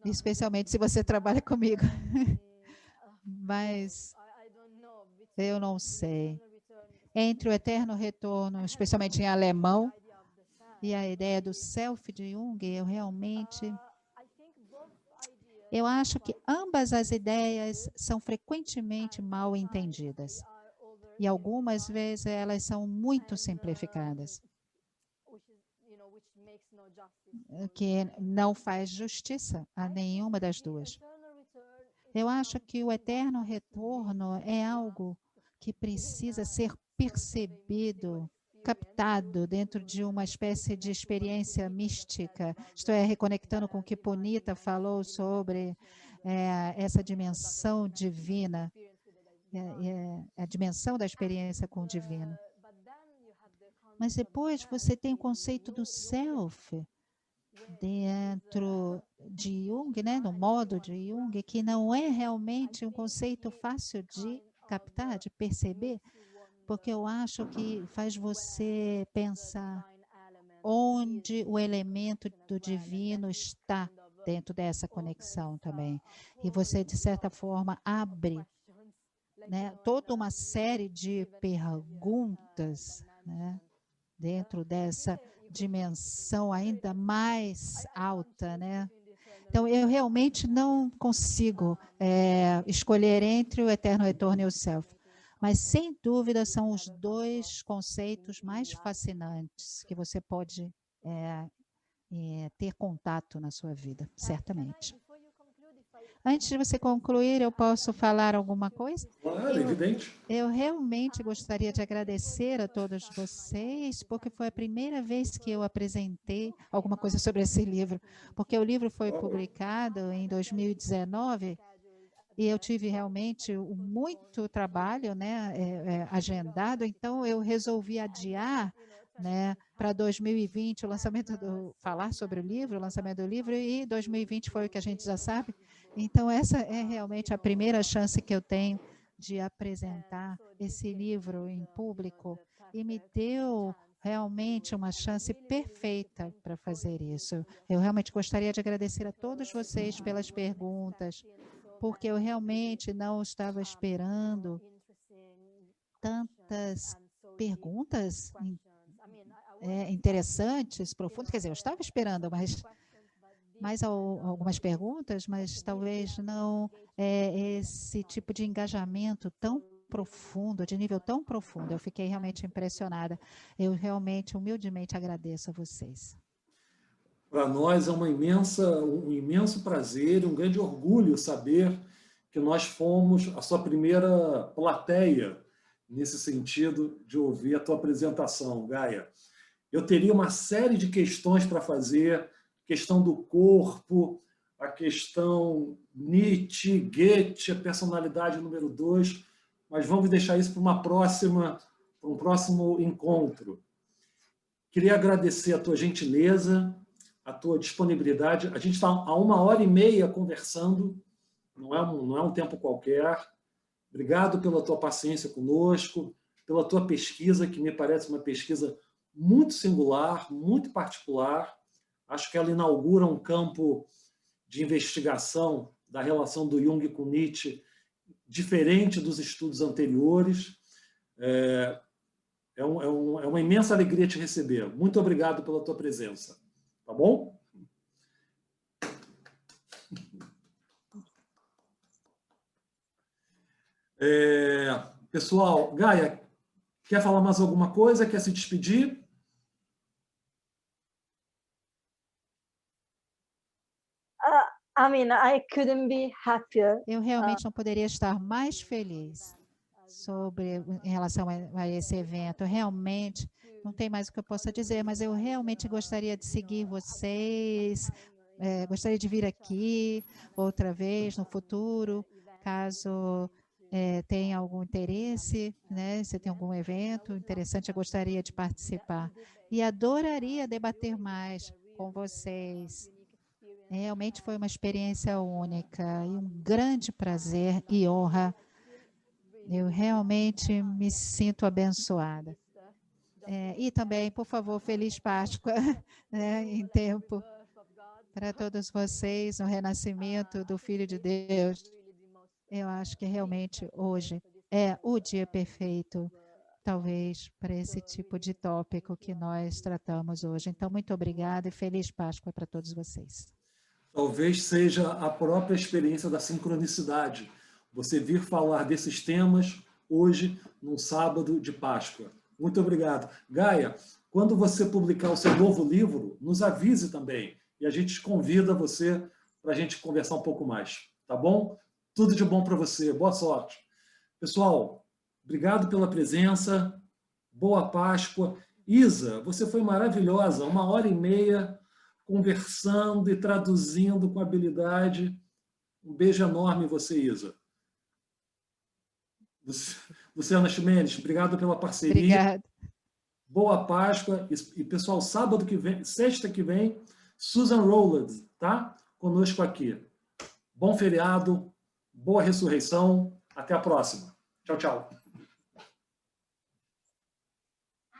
Especialmente se você trabalha comigo. Mas eu não sei. Entre o eterno retorno, especialmente em alemão, e a ideia do self de Jung, eu acho que ambas as ideias são frequentemente mal entendidas. E algumas vezes elas são muito simplificadas, o que não faz justiça a nenhuma das duas. Eu acho que o eterno retorno é algo que precisa ser percebido, captado dentro de uma espécie de experiência mística. Isto é, reconectando com o que Punita falou sobre essa dimensão divina, a dimensão da experiência com o divino. Mas depois você tem o conceito do self dentro de Jung, né, no modo de Jung, que não é realmente um conceito fácil de captar, de perceber, porque eu acho que faz você pensar onde o elemento do divino está dentro dessa conexão também. E você, de certa forma, abre, né, toda uma série de perguntas, né, dentro dessa dimensão ainda mais alta, né? Então, eu realmente não consigo escolher entre o eterno retorno e o self. Mas, sem dúvida, são os dois conceitos mais fascinantes que você pode ter contato na sua vida, certamente. Antes de você concluir, eu posso falar alguma coisa? Claro, evidente. Eu realmente gostaria de agradecer a todos vocês, porque foi a primeira vez que eu apresentei alguma coisa sobre esse livro, porque o livro foi publicado em 2019 e eu tive realmente muito trabalho, né, agendado, então eu resolvi adiar, né, para 2020 o lançamento falar sobre o livro, o lançamento do livro, e 2020 foi o que a gente já sabe. Então, essa é realmente a primeira chance que eu tenho de apresentar esse livro em público e me deu realmente uma chance perfeita para fazer isso. Eu realmente gostaria de agradecer a todos vocês pelas perguntas, porque eu realmente não estava esperando tantas perguntas interessantes, profundas. Quer dizer, eu estava esperando, mais algumas perguntas, mas talvez não esse tipo de engajamento tão profundo, de nível tão profundo. Eu fiquei realmente impressionada. Eu realmente, humildemente, agradeço a vocês. Para nós é um imenso prazer, um grande orgulho saber que nós fomos a sua primeira plateia nesse sentido de ouvir a tua apresentação, Gaia. Eu teria uma série de questões para fazer, questão do corpo, a questão Nietzsche, Goethe, a personalidade número 2, mas vamos deixar isso para um próximo encontro. Queria agradecer a tua gentileza, a tua disponibilidade. A gente está há 1h30 conversando, não é um tempo qualquer. Obrigado pela tua paciência conosco, pela tua pesquisa, que me parece uma pesquisa muito singular, muito particular. Acho que ela inaugura um campo de investigação da relação do Jung com Nietzsche diferente dos estudos anteriores. É uma imensa alegria te receber. Muito obrigado pela tua presença. Tá bom? Pessoal, Gaia, quer falar mais alguma coisa? Quer se despedir? I mean, I couldn't be happier. Eu realmente não poderia estar mais feliz em relação a esse evento. Realmente, não tem mais o que eu possa dizer, mas eu realmente gostaria de seguir vocês, gostaria de vir aqui outra vez no futuro, caso tenha algum interesse, né? Se tem algum evento interessante, eu gostaria de participar. E adoraria debater mais com vocês. Realmente foi uma experiência única e um grande prazer e honra. Eu realmente me sinto abençoada. E também, por favor, Feliz Páscoa, né, em tempo para todos vocês, no renascimento do Filho de Deus. Eu acho que realmente hoje é o dia perfeito, talvez, para esse tipo de tópico que nós tratamos hoje. Então, muito obrigada e Feliz Páscoa para todos vocês. Talvez seja a própria experiência da sincronicidade. Você vir falar desses temas hoje, num sábado de Páscoa. Muito obrigado. Gaia, quando você publicar o seu novo livro, nos avise também. E a gente convida você para a gente conversar um pouco mais. Tá bom? Tudo de bom para você. Boa sorte. Pessoal, obrigado pela presença. Boa Páscoa. Isa, você foi maravilhosa. 1h30 conversando e traduzindo com habilidade. Um beijo enorme em você, Isa. Luciana Ximenes, obrigado pela parceria. Obrigada. Boa Páscoa. E, pessoal, sábado que vem, sexta que vem, Susan Rowland, tá? Conosco aqui. Bom feriado, boa ressurreição. Até a próxima. Tchau, tchau.